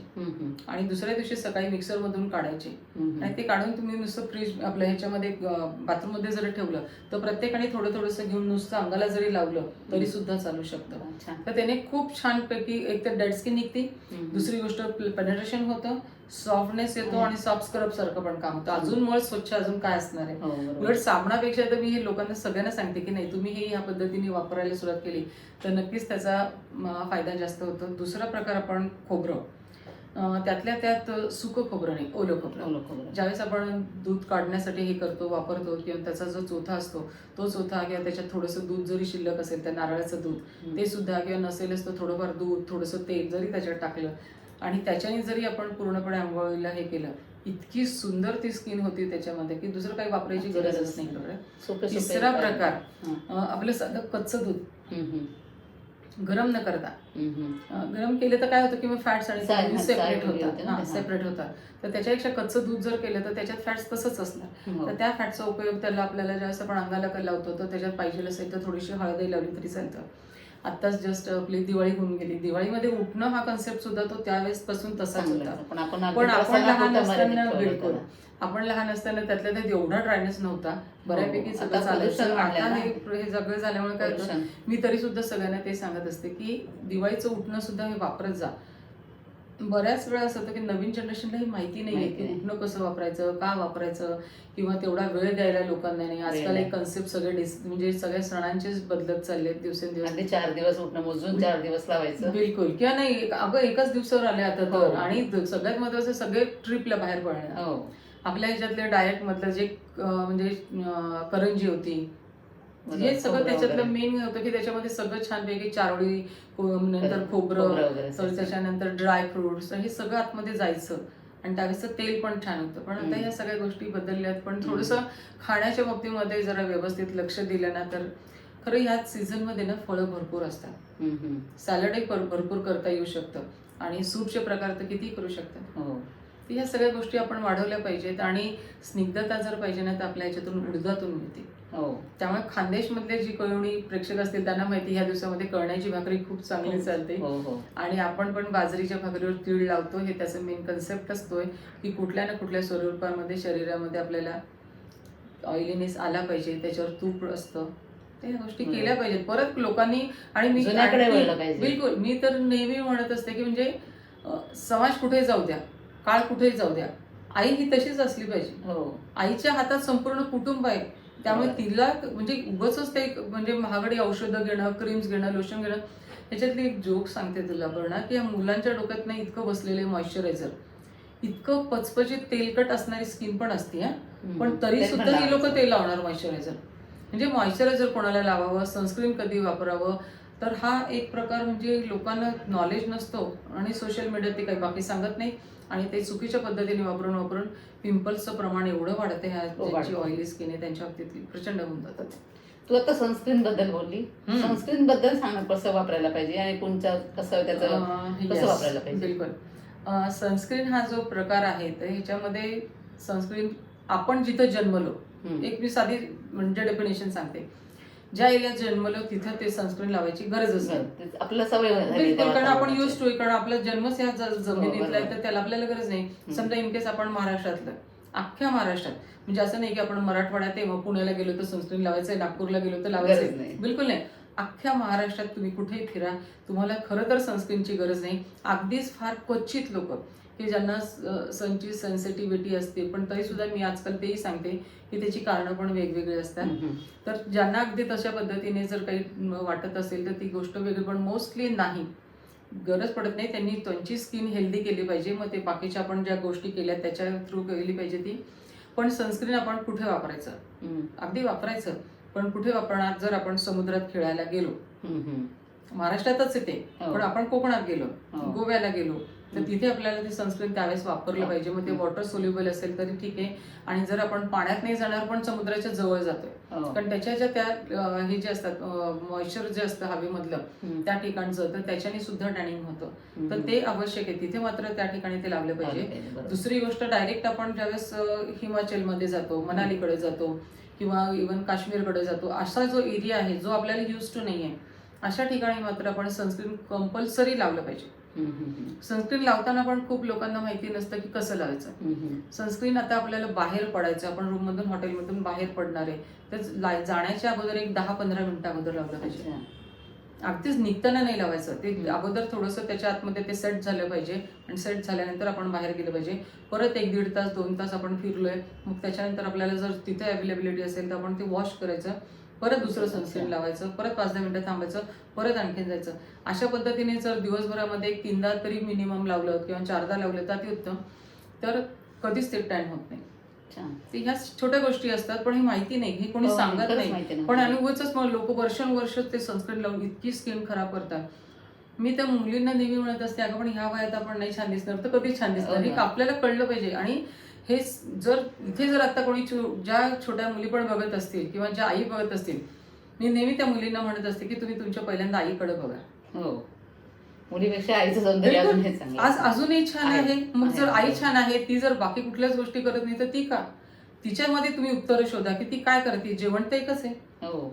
आणि दुसऱ्या दिवशी सकाळी मिक्सरमधून काढायचे, आणि ते काढून तुम्ही नुसतं फ्रीज आपल्या ह्याच्यामध्ये बाथरूममध्ये जरी ठेवलं तर प्रत्येकाने थोडं थोडंसं घेऊन नुसतं अंगाला जरी लावलं तरी सुद्धा चालू शकतं. तर त्याने खूप छानपैकी एक तर डेड स्किन निघते, दुसरी गोष्ट पेनिट्रेशन होतं, सॉफ्टनेस येतो आणि सॉफ्ट स्क्रब सारखं पण काम होतं. अजून मळ स्वच्छ अजून काय असणार आहे. उलट साबणापेक्षा तर मी हे लोकांना सगळ्यांना सांगते की नाही, तुम्ही हे ह्या पद्धतीने वापरायला सुरुवात केली तर नक्कीच त्याचा फायदा जास्त होतो. दुसरा प्रकार आपण खोबरं, त्यातल्या त्यात सुकं खोबरं नाही, ओलं खोबरं. ज्यावेळेस आपण दूध काढण्यासाठी हे करतो वापरतो किंवा त्याचा जो चोथा असतो तो चोथा, किंवा त्याच्यात थोडंसं दूध जरी शिल्लक असेल तर नारळाचं दूध ते सुद्धा, किंवा नसेलच तर थोडंफार दूध थोडंसं तेल जरी त्याच्यात टाकलं आणि त्याच्याने जरी आपण पूर्णपणे आंघोळीला हे केलं, इतकी सुंदर ती स्किन होती त्याच्यामध्ये की दुसरं काही वापरायची गरजच नाही. तिसरा प्रकार आपलं साधं कच्चं दूध गरम न करता, गरम केलं तर काय होतं की मग फॅट्स आणि सेपरेट होतात. तर त्याच्यापेक्षा कच्चं दूध जर केलं तर त्याच्यात फॅट्स तसंच असणार. तर त्या फॅटचा उपयोग त्याला आपल्याला ज्यावेळेस आपण अंगाला लावतो तर त्याच्यात पाहिजे असेल तर थोडीशी हळदही लावली तरी चालतं. आत्ताच जस्ट आपली दिवाळी होऊन गेली, दिवाळीमध्ये उठणं हा कन्सेप्ट सुद्धा तो त्यावेळेस पासून तसाच होता. पण आपण लहान असताना बिलकुल आपण लहान असताना त्यातल्या त्यात एवढा ड्रायनेस नव्हता, बऱ्यापैकी सगळं चालायचं. आता हे सगळं झाल्यामुळे काय होतं, मी तरी सुद्धा सगळ्यांना ते सांगत असते की दिवाळीचं उठणं सुद्धा हे वापरत जा. बऱ्याच वेळा असं होतं की नवीन जनरेशनला ही माहिती नाहीये माहिती की नाही. कुठनं कसं वापरायचं, का वापरायचं, किंवा तेवढा वेळ द्यायला लोकांना नाही. आजकाल नाही. एक कन्सेप्ट सगळे म्हणजे सगळ्या सणांचेच बदलत चालले आहेत दिवसेंदिवस. अगदी 4 दिवस उठणं मोजून 4 दिवस लावायचं. बिलकुल. किंवा नाही, अगं एकाच दिवसावर आले आता हो. तर. आणि सगळ्यात महत्वाचं, सगळे ट्रिपला बाहेर पडणार. हो. आपल्या ह्याच्यातले डाएट मधलं जे म्हणजे करंजी होती, हे सगळं खोबरं त्याच्यातलं वगैरे. मेन होतं की त्याच्यामध्ये सगळं छानपैकी चारोळी, नंतर खोबरं, वगैरे तर सगळं. त्याच्यानंतर ड्राय फ्रुट्स, हे सगळं आतमध्ये जायचं. आणि त्यावेळेचं तेल पण छान होतं. पण आता ह्या सगळ्या गोष्टी बदलल्यात. पण थोडंसं खाण्याच्या बाबतीमध्ये जरा व्यवस्थित लक्ष दिलं ना, तर खरं ह्याच सीझन मध्ये ना फळं भरपूर असतात. सॅलडही भरपूर करता येऊ शकतं. आणि सूपचे प्रकार तर किती करू शकतात. हो. तर ह्या सगळ्या गोष्टी आपण वाढवल्या पाहिजेत. आणि स्निग्धता जर पाहिजे ना, तर आपल्या ह्याच्यातून उडदातून मिळते. हो. त्यामुळे खानदेशमधले जी कोणी प्रेक्षक असतील त्यांना माहिती, ह्या दिवसामध्ये कळण्याची भाकरी खूप चांगली चालते. हो. हो. आणि आपण पण बाजरीच्या भाकरीवर तीळ लावतो. हे त्याचं मेन कन्सेप्ट असतोय की कुठल्या ना कुठल्या स्वरूपामध्ये शरीरामध्ये आपल्याला ऑइलीनेस आला पाहिजे, त्याच्यावर तूप असतं. त्या गोष्टी केल्या पाहिजेत परत लोकांनी. आणि मी जुन्याकडे वळलं पाहिजे. बिलकुल, मी तर नेहमी म्हणत असते की म्हणजे समाज कुठे जाऊ द्या, काळ कुठे जाऊ द्या, आई ही तशीच असली पाहिजे. हो. आईच्या हातात संपूर्ण कुटुंब आहे. त्यामुळे तिला म्हणजे उगाचच ते म्हणजे महागडी औषधं घेणं, क्रीम्स घेणं, लोशन घेणं. ह्याच्यातली एक जोक सांगते तुला बरणा, की या मुलांच्या डोक्यात नाही इतकं बसलेलं मॉइश्चरायझर, इतकं पचपचित तेलकट असणारी स्किन पण असते हा. पण तरी सुद्धा ही लोक ते लावणार मॉइश्चरायझर. म्हणजे मॉइश्चरायझर कोणाला लावावं, सनस्क्रीन कधी वापरावं, तर हा एक प्रकार म्हणजे लोकांना नॉलेज नसतो. आणि सोशल मीडियात ते काही बाकी सांगत नाही. आणि ते चुकीच्या पद्धतीने वापरून पिंपल्सचं प्रमाण एवढं वाढतं, ह्या ज्यांची ऑइली स्किन आहे त्यांच्या बाबतीत प्रचंड होऊन जातात. तू आता सनस्क्रीन बद्दल बोलली. सनस्क्रीन बद्दल सांग, कसं वापरायला पाहिजे आणि कोणत्या कसं त्याचं कसं वापरायला पाहिजे. बिलकुल. सनस्क्रीन हा जो प्रकार आहे, तर ह्याच्यामध्ये सनस्क्रीन आपण जिथं जन्मलो, एक मी साधी म्हणजे डेफिनेशन सांगते, ज्या एरियात जन्मलो तिथं ते सनस्क्रीन लावायची गरजच नाही. आपल्याला सवय झाली. बिलकुल, कारण आपण युज टू, कारण आपला जन्मच ह्या जमिनीतला आहे, बरोबर. तर त्याला आपल्याला गरज नाही. समजा इनकेस आपण महाराष्ट्रातलं, अख्ख्या महाराष्ट्रात, म्हणजे असं नाही की आपण मराठवाड्यात आहे मग पुण्याला गेलो तर सनस्क्रीन लावायचंय, नागपूरला गेलो तर गरज लावायचंय, नाही. बिलकुल नाही. अख्ख्या महाराष्ट्रात तुम्ही कुठेही फिरा, तुम्हाला खरं तर सनस्क्रीनची गरज नाही. अगदीच फार क्वचित लोक की ज्यांना सनची सेन्सिटिव्हिटी असते, पण तरी सुद्धा मी आजकाल तेही सांगते की त्याची कारणं पण वेगवेगळी असतात. तर ज्यांना अगदी तशा पद्धतीने जर काही वाटत असेल तर ती गोष्ट वेगळी, पण मोस्टली नाही, गरज पडत नाही. त्यांनी त्यांची स्किन हेल्दी केली पाहिजे. मग ते बाकीच्या आपण ज्या गोष्टी केल्या त्याच्या थ्रू केली पाहिजे ती. पण सनस्क्रीन आपण कुठे वापरायचं, अगदी वापरायचं, पण कुठे वापरणार. जर आपण समुद्रात खेळायला गेलो, महाराष्ट्रातच येते, पण आपण कोकणात गेलो, गोव्याला गेलो, तर तिथे आपल्याला ते सनस्क्रीन त्यावेळेस वापरलं पाहिजे. मग ते वॉटर सोल्युबल असेल तरी ठीक आहे. आणि जर आपण पाण्यात नाही जाणार पण समुद्राच्या जवळ जातोय, कारण त्याच्या त्या हे जे असतात मॉइश्चर जे असतं हवेमधलं त्या ठिकाणचं, तर त्याच्याने सुद्धा टॅनिंग होतं. तर ते आवश्यक आहे. तिथे मात्र त्या ठिकाणी ते लावलं पाहिजे. दुसरी गोष्ट, डायरेक्ट आपण ज्यावेळेस हिमाचलमध्ये जातो, मनालीकडे जातो किंवा इव्हन काश्मीरकडे जातो, असा जो एरिया आहे जो आपल्याला यूज टू नाही आहे, अशा ठिकाणी मात्र आपण सनस्क्रीन कंपल्सरी लावलं पाहिजे. सनस्क्रीन लावताना पण खूप लोकांना माहिती नसतं की कसं लावायचं. सनस्क्रीन आता आपल्याला बाहेर पडायचं, आपण रूम मधून हॉटेलमधून बाहेर पडणार आहे, तर जाण्याच्या अगोदर एक 10-15 मिनिटं अगोदर लावलं पाहिजे. अगदीच निघताना नाही लावायचं. ते अगोदर थोडंसं त्याच्या आतमध्ये ते सेट झालं पाहिजे. आणि सेट झाल्यानंतर आपण बाहेर गेलं पाहिजे. परत 1-1.5 तास 2 तास आपण फिरलोय, मग त्याच्यानंतर आपल्याला जर तिथे अवेलेबिलिटी असेल तर आपण ते वॉश करायचं, परत दुसरं सनस्क्रीन लावायचं, परत 5-10 मिनिटं थांबायचं, परत आणखीन जायचं. अशा पद्धतीने जर दिवसभरामध्ये 3दा तरी मिनिमम लावलं किंवा 4दा लावलं तर अतिउत्तम. तर कधीच ते टॅन होत नाही. ह्या छोट्या गोष्टी असतात, पण ही माहिती नाही, हे कोणी सांगत नाही. पण अनुभवच मग लोक वर्षानुवर्ष ते सनस्क्रीन लावून इतकी स्किन खराब करतात. मी त्या मुलींना नेहमी म्हणत असते, अगं पण ह्या वयात आपण नाही छान दिसणार तर कधी छान दिसणार, हे आपल्याला कळलं पाहिजे. आणि हे जर आता कोणी ज्या छोट्या मुली पण बघत असतील किंवा ज्या आई बघत असतील, मी नेहमी त्या मुलींना म्हणत असते की तुम्ही तुमच्या पहिल्यांदा आईकडे बघा. मुलीपेक्षा आईचं सौंदर्य आज अजूनही छान आहे. मग जर आई छान आहे, ती जर बाकी कुठल्याच गोष्टी करत नाही तर ती का? तिच्यामध्ये तुम्ही उत्तर शोधा की ती काय करते. जेवण तर एकच आहे,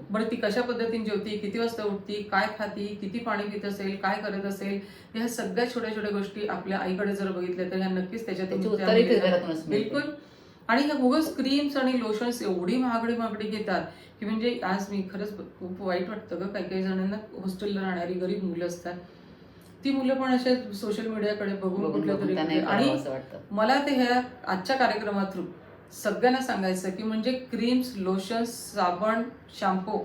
बरं ती कशा पद्धतीने जेवती, किती वाजता उठती, काय खाती, किती पाणी पित असेल, काय करत असेल, ह्या सगळ्या छोट्या छोट्या गोष्टी आपल्या आईकडे जर बघितल्या तर ह्या नक्कीच त्याच्यातून. बिलकुल. आणि ह्या गुगल्स क्रीम्स आणि लोशन्स एवढी महागडी घेतात की म्हणजे आज मी खरंच खूप वाईट वाटतं ग. काही काही जणांना हॉस्टेलला राहणारी गरीब मुलं असतात, ती मुलं पण अशा सोशल मीडियाकडे बघून बघून कुठलं बघून तरी त्यांना हे आणि करावं असं वाटतं. मला ते ह्या आजच्या कार्यक्रमात थ्रू सगळ्यांना सांगायचं की म्हणजे क्रीम्स, लोशन्स, साबण, शॅम्पू,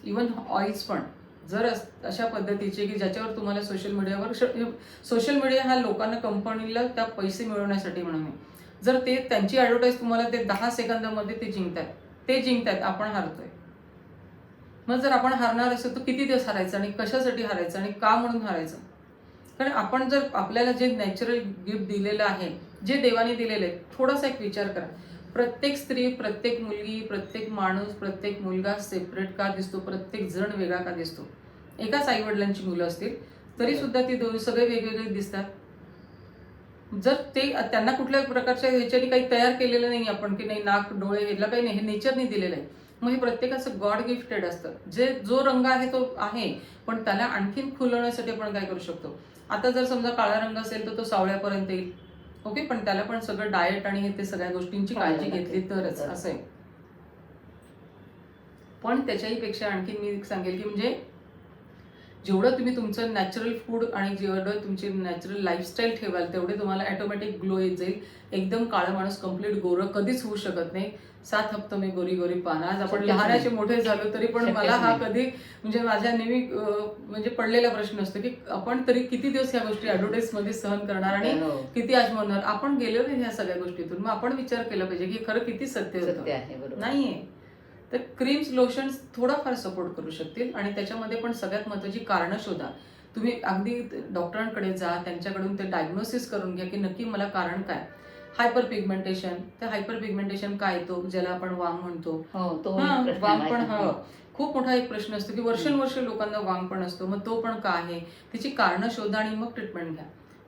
इवन ऑइल्स पण जर अशा पद्धतीचे की ज्याच्यावर तुम्हाला सोशल मीडिया हा लोकांना, कंपनीला त्या पैसे मिळवण्यासाठी म्हणून आहे. जर ते त्यांची ॲडव्हर्टाईज तुम्हाला ते 10 सेकंदामध्ये ते जिंकतायत, आपण हारतोय. मग जर आपण हारणार असेल तर किती दिवस हारायचं आणि कशासाठी हारायचं आणि का म्हणून हारायचं? कारण आपण जर आपल्याला जे नॅचरल गिफ्ट दिलेलं आहे, जे देवाने दिलेलं आहे, थोडासा एक विचार करा. प्रत्येक स्त्री, प्रत्येक मुलगी, प्रत्येक माणूस, प्रत्येक मुलगा सेपरेट का दिसतो? प्रत्येक जण वेगळा का दिसतो? एकाच आई वडिलांची मुलं असतील तरी सुद्धा ती दोन सगळे वेगवेगळे दिसतात. जर ते त्यांना कुठल्याही प्रकारच्या ह्याच्याने काही तयार केलेलं नाही आपण की नाही नाक, डोळे, ह्याला काही नाही, हे नेचरने दिलेलं आहे. मग हे प्रत्येकाचं गॉड गिफ्टेड असतं. जो रंग आहे तो आहे, पण त्याला आणखीन खुलवण्यासाठी आपण काय करू शकतो? आता जर समजा काळा रंग असेल तर तो सावळ्यापर्यंत येईल, ओके, पण त्याला पण सगळं डाएट आणि हे ते सगळ्या गोष्टींची काळजी घेतली तरच असं आहे. पण त्याच्याही पेक्षा आणखी मी सांगेल की म्हणजे जेवढं तुम्ही तुमचं नॅचरल फूड आणि जेवढं तुमची नॅचरल लाईफस्टाईल ठेवाल तेवढे तुम्हाला ऑटोमॅटिक ग्लो येत जाईल. एकदम काळा माणूस कम्प्लीट गोरं कधीच होऊ शकत नाही. 7 हप्ते मी गोरी गोरी पाना. आज आपण लहानाचे मोठे झालो तरी पण मला हा कधी म्हणजे माझ्या नेहमी म्हणजे पडलेला प्रश्न असतो की आपण तरी किती दिवस ह्या गोष्टी ॲडव्हर्टाईज मध्ये सहन करणार आणि किती आजमावणार. आपण गेलो नाही ह्या सगळ्या गोष्टीतून, मग आपण विचार केला पाहिजे की खरं किती सत्य होतं. नाहीये. तर क्रीम्स, लोशन्स थोडाफार सपोर्ट करू शकतील आणि त्याच्यामध्ये पण सगळ्यात महत्त्वाची कारणं शोधा. तुम्ही अगदी डॉक्टरांकडे जा, त्यांच्याकडून ते डायग्नोसिस करून घ्या की नक्की मला कारण काय. हायपर पिगमेंटेशन, ते हायपर पिगमेंटेशन काय येतो, ज्याला आपण वांग म्हणतो. वांग पण खूप मोठा एक प्रश्न असतो की वर्षानुवर्ष लोकांना वांग पण असतो. मग तो पण का आहे, त्याची कारणं शोधा आणि मग ट्रीटमेंट घ्या.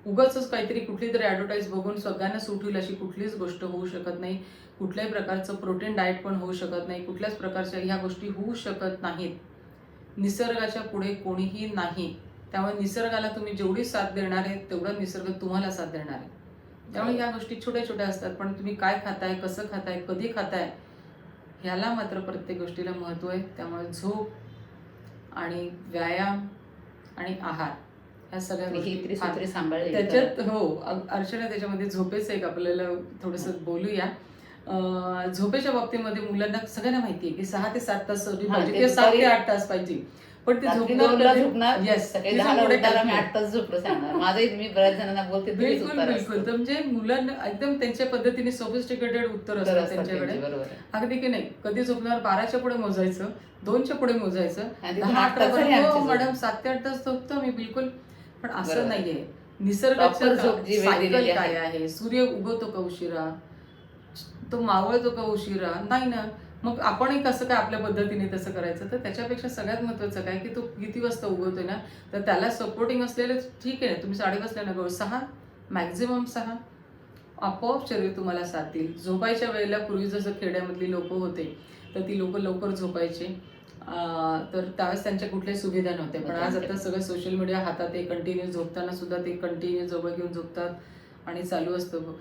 उगाच काहीतरी कुठली तरी ॲडव्हर्टाईज बघून सगळ्यांना सूट होईल अशी कुठलीच गोष्ट होऊ शकत नाही. कुठल्याही प्रकारचं प्रोटीन डाएट पण होऊ शकत नाही. कुठल्याच प्रकारच्या ह्या गोष्टी होऊ शकत नाहीत. निसर्गाच्या पुढे कोणीही नाही. त्यामुळे निसर्गाला तुम्ही जेवढी साथ देणार आहे तेवढा निसर्ग तुम्हाला साथ देणार आहे. त्यामुळे ह्या गोष्टी छोट्या छोट्या असतात, पण तुम्ही काय खाताय, कसं खाताय, कधी खाताय, ह्याला मात्र प्रत्येक गोष्टीला महत्त्व आहे. त्यामुळे झोप आणि व्यायाम आणि आहार ह्या सगळ्या गोष्टी सांभाळल्या त्याच्यात. अर्चना, त्याच्यामध्ये झोपेचं एक आपल्याला थोडंसं बोलूया. झोपेच्या बाबतीमध्ये मुलांना सगळ्यांना माहिती आहे की 6 ते 7 तास पाहिजे किंवा 7 ते 8 तास पाहिजे, पण ते झोपणार. येस, 8 तास झोपलं सांगणार. माझंही मी बऱ्याच जणांना बोलते बिलकुल. तर म्हणजे मुलांना एकदम त्यांच्या पद्धतीने सोफिस्टिकेटेड उत्तर असतात त्यांच्याकडे. अगदी की नाही, कधी झोपणार 12च्या पुढे मोजायचं, 2च्या पुढे मोजायचं, 10-11 मॅडम 7 ते 8 तास झोपतो मी. बिलकुल. पण असं नाहीये. निसर्गाचं सायकल काय आहे, सूर्य उगवतो का उशिरा, तो मावळतो का उशिरा, नाही ना. मग आपणही कसं काय आपल्या पद्धतीने तसं करायचं. तर त्याच्यापेक्षा सगळ्यात महत्त्वाचं काय की तो किती वाजता उगवतोय ना, तर त्याला सपोर्टिंग असलेलं ठीक आहे. तुम्ही 5:30 ना 6, मॅक्झिमम 6, आपोआप शरीर तुम्हाला साथ देईल. झोपायच्या वेळेला पूर्वी जसं खेड्यामधली लोक होते तर ती लोक लवकर झोपायचे, तर त्यावेळेस त्यांच्या कुठल्याही सुविधा नव्हत्या. पण आज आता सगळं सोशल मीडिया हातात आहे. कंटिन्यू झोपताना सुद्धा ते कंटिन्यू जवळ घेऊन झोपतात आणि चालू असतं.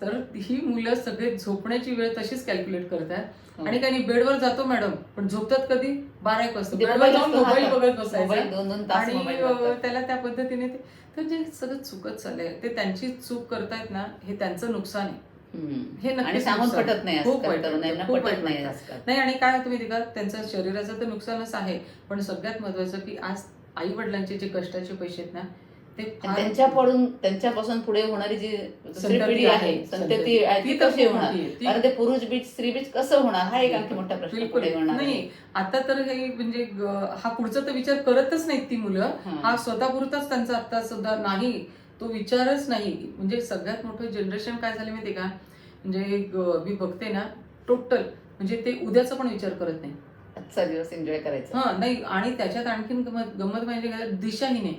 तर ही मुलं सगळे झोपण्याची वेळ तशीच कॅल्क्युलेट करतात आणि काही बेडवर जातो मॅडम, पण झोपतात कधी 12-1 वाजता. बेडवर जाऊन मोबाईल बघत बसायचा आणि त्याला त्या पद्धतीने ते. तर जे सगळं चुकत चाललंय, ते त्यांची चूक करतायत ना, हे त्यांचं नुकसान आहे. हे नक्कीच पटत नाही. आणि काय तुम्ही दिला, त्यांचं शरीराचं तर नुकसानच आहे, पण सगळ्यात महत्वाचं की आज आई वडिलांचे जे कष्टाचे पैसे आहेत ना, ते त्यांच्यापासून पुढे होणारी जी पिढी आहे, संतती ती कशी होणार, कारण ते पुरुष बीज स्त्री बीज कसं होणार, हा एक आणखी मोठा प्रश्न नाही. आता तर हे म्हणजे हा पुढचा तर विचार करतच नाहीत ती मुलं. हा स्वतःपुरताच त्यांचा आता सुद्धा नाही, तो विचारच नाही. म्हणजे सगळ्यात मोठं जनरेशन काय झालं माहिती का, म्हणजे मी बघते ना, टोटल म्हणजे ते उद्याचा पण विचार करत नाही. आजचा दिवस एन्जॉय करायचा. नाही. आणि त्याच्यात आणखीन गंमत म्हणजे दिशाहीन आहे.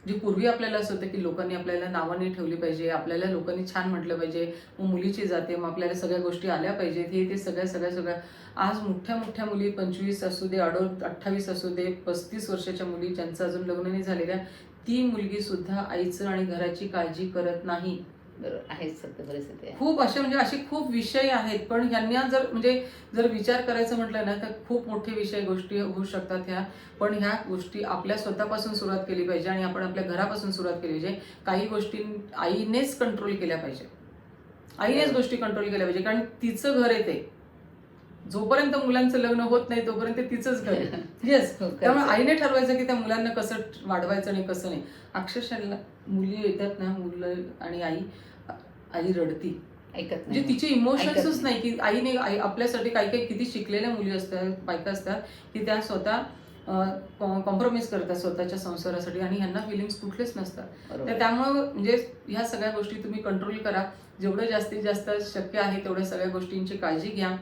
जे पूर्वी आपल्याला असं होतं की लोकांनी आपल्याला नावाने ठेवली पाहिजे, आपल्याला लोकांनी छान म्हटलं पाहिजे, मग मुलीची जाते, मग आपल्याला सगळ्या गोष्टी आल्या पाहिजेत, हे ते सगळ्या आज मोठ्या मोठ्या मुली 25 असू दे, 28 असू दे, 35 वर्षाच्या मुली ज्यांचं अजून लग्न नाही झालेल्या, ती मुलगी सुद्धा आईचं आणि घराची काळजी करत नाही. बरोबर आहे, सत्य परिस्थिती आहे. खूप असे म्हणजे असे खूप विषय आहेत, पण ह्यांना जर विचार करायचं म्हटलं ना तर खूप मोठे विषय गोष्टी होऊ शकतात ह्या. पण ह्या गोष्टी आपल्या स्वतःपासून सुरुवात केली पाहिजे आणि आपण आपल्या घरापासून सुरुवात केली पाहिजे. काही गोष्टी आईनेच कंट्रोल केल्या पाहिजे, आईनेच गोष्टी कंट्रोल केल्या पाहिजे, कारण तिचं घर आहे ते. जोपर्यंत मुलांचं लग्न होत नाही तोपर्यंत तिचंच घर आहे. येस. त्यामुळे आईने ठरवायचं की त्या मुलांना कसं वाढवायचं आणि कसं नाही. अक्षरशः मुली येतात ना, मुलं आणि आई रडती, ऐकत म्हणजे नाही, तिचे ऐकत इमोशन्सच नाही की आई आपल्यासाठी काही काही किती शिकलेल्या मुली असतात, बायका असतात की त्या स्वतः कॉम्प्रोमाइज करतात स्वतःच्या संसारासाठी आणि ह्यांना फिलिंग्स कुठलेच नसतात. बरोबर. तर त्यामुळं म्हणजे ह्या सगळ्या गोष्टी तुम्ही कंट्रोल करा. जेवढं जास्तीत जास्त शक्य आहे तेवढ्या सगळ्या गोष्टींची काळजी घ्या.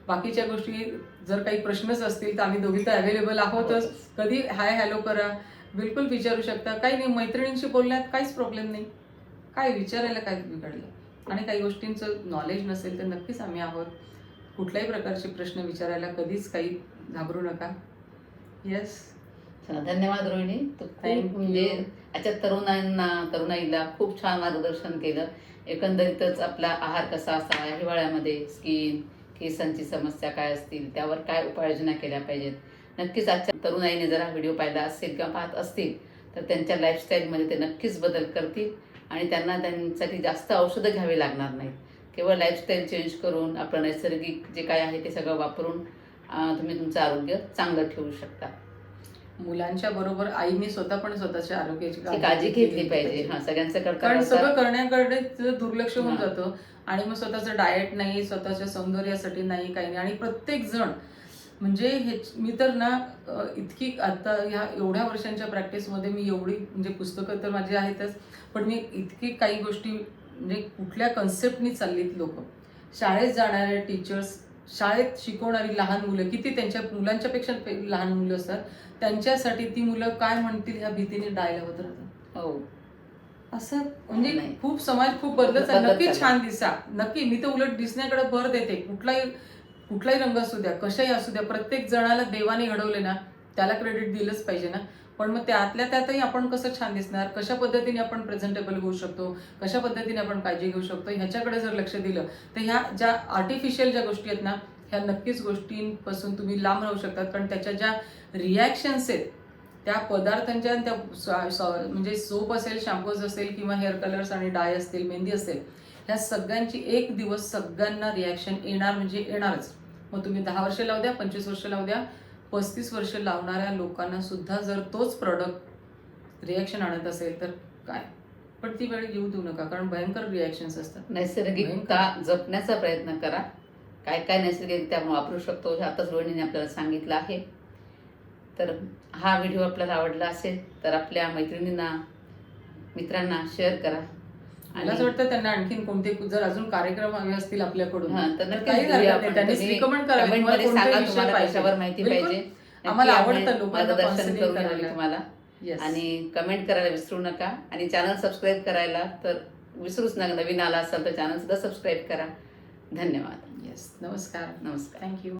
बाकीच्या गोष्टी जर काही प्रश्नच असतील तर आम्ही दोघी तर अवेलेबल आहोतच. कधी हाय हॅलो करा, बिलकुल विचारू शकता. काही नाही, मैत्रिणींशी बोलण्यात काहीच प्रॉब्लेम नाही. काय विचारायला काय बिघडलं. आणि काही गोष्टींचं नॉलेज नसेल तर नक्कीच आम्ही आहोत. कुठल्याही प्रकारचे प्रश्न विचारायला कधीच काही घाबरू नका. येस. धन्यवाद रोहिणी. तू Thank खूप you. म्हणजे आजच्या तरुणाईला खूप छान मार्गदर्शन केलं. एकंदरीतच आपला आहार कसा असावा, हिवाळ्यामध्ये स्किन, केसांची समस्या काय असतील, त्यावर काय उपाययोजना केल्या पाहिजेत. नक्कीच आजच्या तरुणाईने जर हा व्हिडिओ पाहिला असेल किंवा पाहत असतील तर त्यांच्या लाईफस्टाईलमध्ये ते नक्कीच बदल करतील आणि त्यांना त्यांसाठी जास्त औषधं घ्यावी लागणार नाहीत. केवळ लाईफस्टाईल चेंज करून आपलं नैसर्गिक जे काय आहे ते सगळं वापरून तुम्ही तुमचं आरोग्य चांगलं ठेवू शकता. मुलांच्या बरोबर आईने स्वतः पण स्वतःच्या आरोग्याची काळजी घेतली पाहिजे. हा, सगळ्यांचं कारण सगळं करता करण्याकडे दुर्लक्ष होऊन हा. जातं आणि मग स्वतःचं डाएट नाही, स्वतःच्या सौंदर्यासाठी नाही, काही नाही. आणि प्रत्येक जण म्हणजे मी तर ना इतकी आता ह्या एवढ्या वर्षांच्या प्रॅक्टिसमध्ये मी एवढी म्हणजे पुस्तकं तर माझी आहेतच, पण मी इतकी काही गोष्टी म्हणजे कुठल्या कन्सेप्टनी चाललीत लोक. शाळेत जाणारे टीचर्स, शाळेत शिकवणारी लहान मुलं, किती त्यांच्या मुलांच्यापेक्षा लहान मुलं असतात, त्यांच्यासाठी ती मुलं काय म्हणतील ह्या भीतीने डायला होत राहतात. हो, असं म्हणजे नाही. खूप समाज खूप बदलत बदलत नक्की चालला. छान दिसा. नक्की मी तर उलट दिसण्याकडे भर देते. कुठलाही रंग असू द्या, कशाही असू द्या, प्रत्येक जणाला देवाने घडवले ना त्याला क्रेडिट दिलंच पाहिजे ना. पण मग त्यातल्या त्यातही आपण कसं छान दिसणार, कशा पद्धतीने आपण प्रेझेंटेबल होऊ शकतो, कशा पद्धतीने आपण काळजी घेऊ शकतो, ह्याच्याकडे जर लक्ष दिलं तर ह्या ज्या आर्टिफिशियल ज्या गोष्टी आहेत ना, ह्या नक्कीच गोष्टींपासून तुम्ही लांब राहू शकतात. कारण त्याच्या ज्या रिॲक्शन्स आहेत त्या पदार्थांच्या, त्या म्हणजे सोप असेल, शॅम्पूज असेल किंवा हेअर कलर्स आणि डाय असतील, मेहंदी असेल, ह्या सगळ्यांची एक दिवस सगळ्यांना रिॲक्शन येणार म्हणजे येणारच. मग तुम्ही 10 वर्ष लावू द्या, 25 वर्ष लावू द्या, 35 वर्ष लावणाऱ्या लोकांना सुद्धा जर तोच प्रॉडक्ट रिॲक्शन आणत असेल तर काय. पण ती वेळ येऊ देऊ नका, कारण भयंकर रिॲक्शन्स असतात. नैसर्गिकता जपण्याचा प्रयत्न करा. काय काय नैसर्गिकरित्या आपण वापरू शकतो हे आताच रोहिणीने आपल्याला सांगितलं आहे. तर हा व्हिडिओ आपल्याला आवडला असेल तर आपल्या मैत्रिणींना, मित्रांना शेअर करा. मला असं वाटतं त्यांना आणखीन कोणते जर अजून कार्यक्रम हवे असतील आपल्याकडून तर नक्कीच काही देऊया हरकत नाही. आपण. त्यांनी तुम्ही रिकमेंड करावे, कमेंटमध्ये तुम्हाला सांगा कोणते विषय तुम्हाला पाहिजे. कशावर माहिती बिलकुल. पाहिजे. आम्हाला नक्की आवडतं आम्ही लोकांना मार्गदर्शन counseling करून आम्ही करायला. तुम्हाला. Yes. आणि कमेंट करायला विसरू नका आणि चॅनल सबस्क्राईब करायला तर विसरूच नका. नवीन आला असाल तर चॅनल सुद्धा सबस्क्राईब करा. धन्यवाद. येस. नमस्कार. नमस्कार. थँक्यू.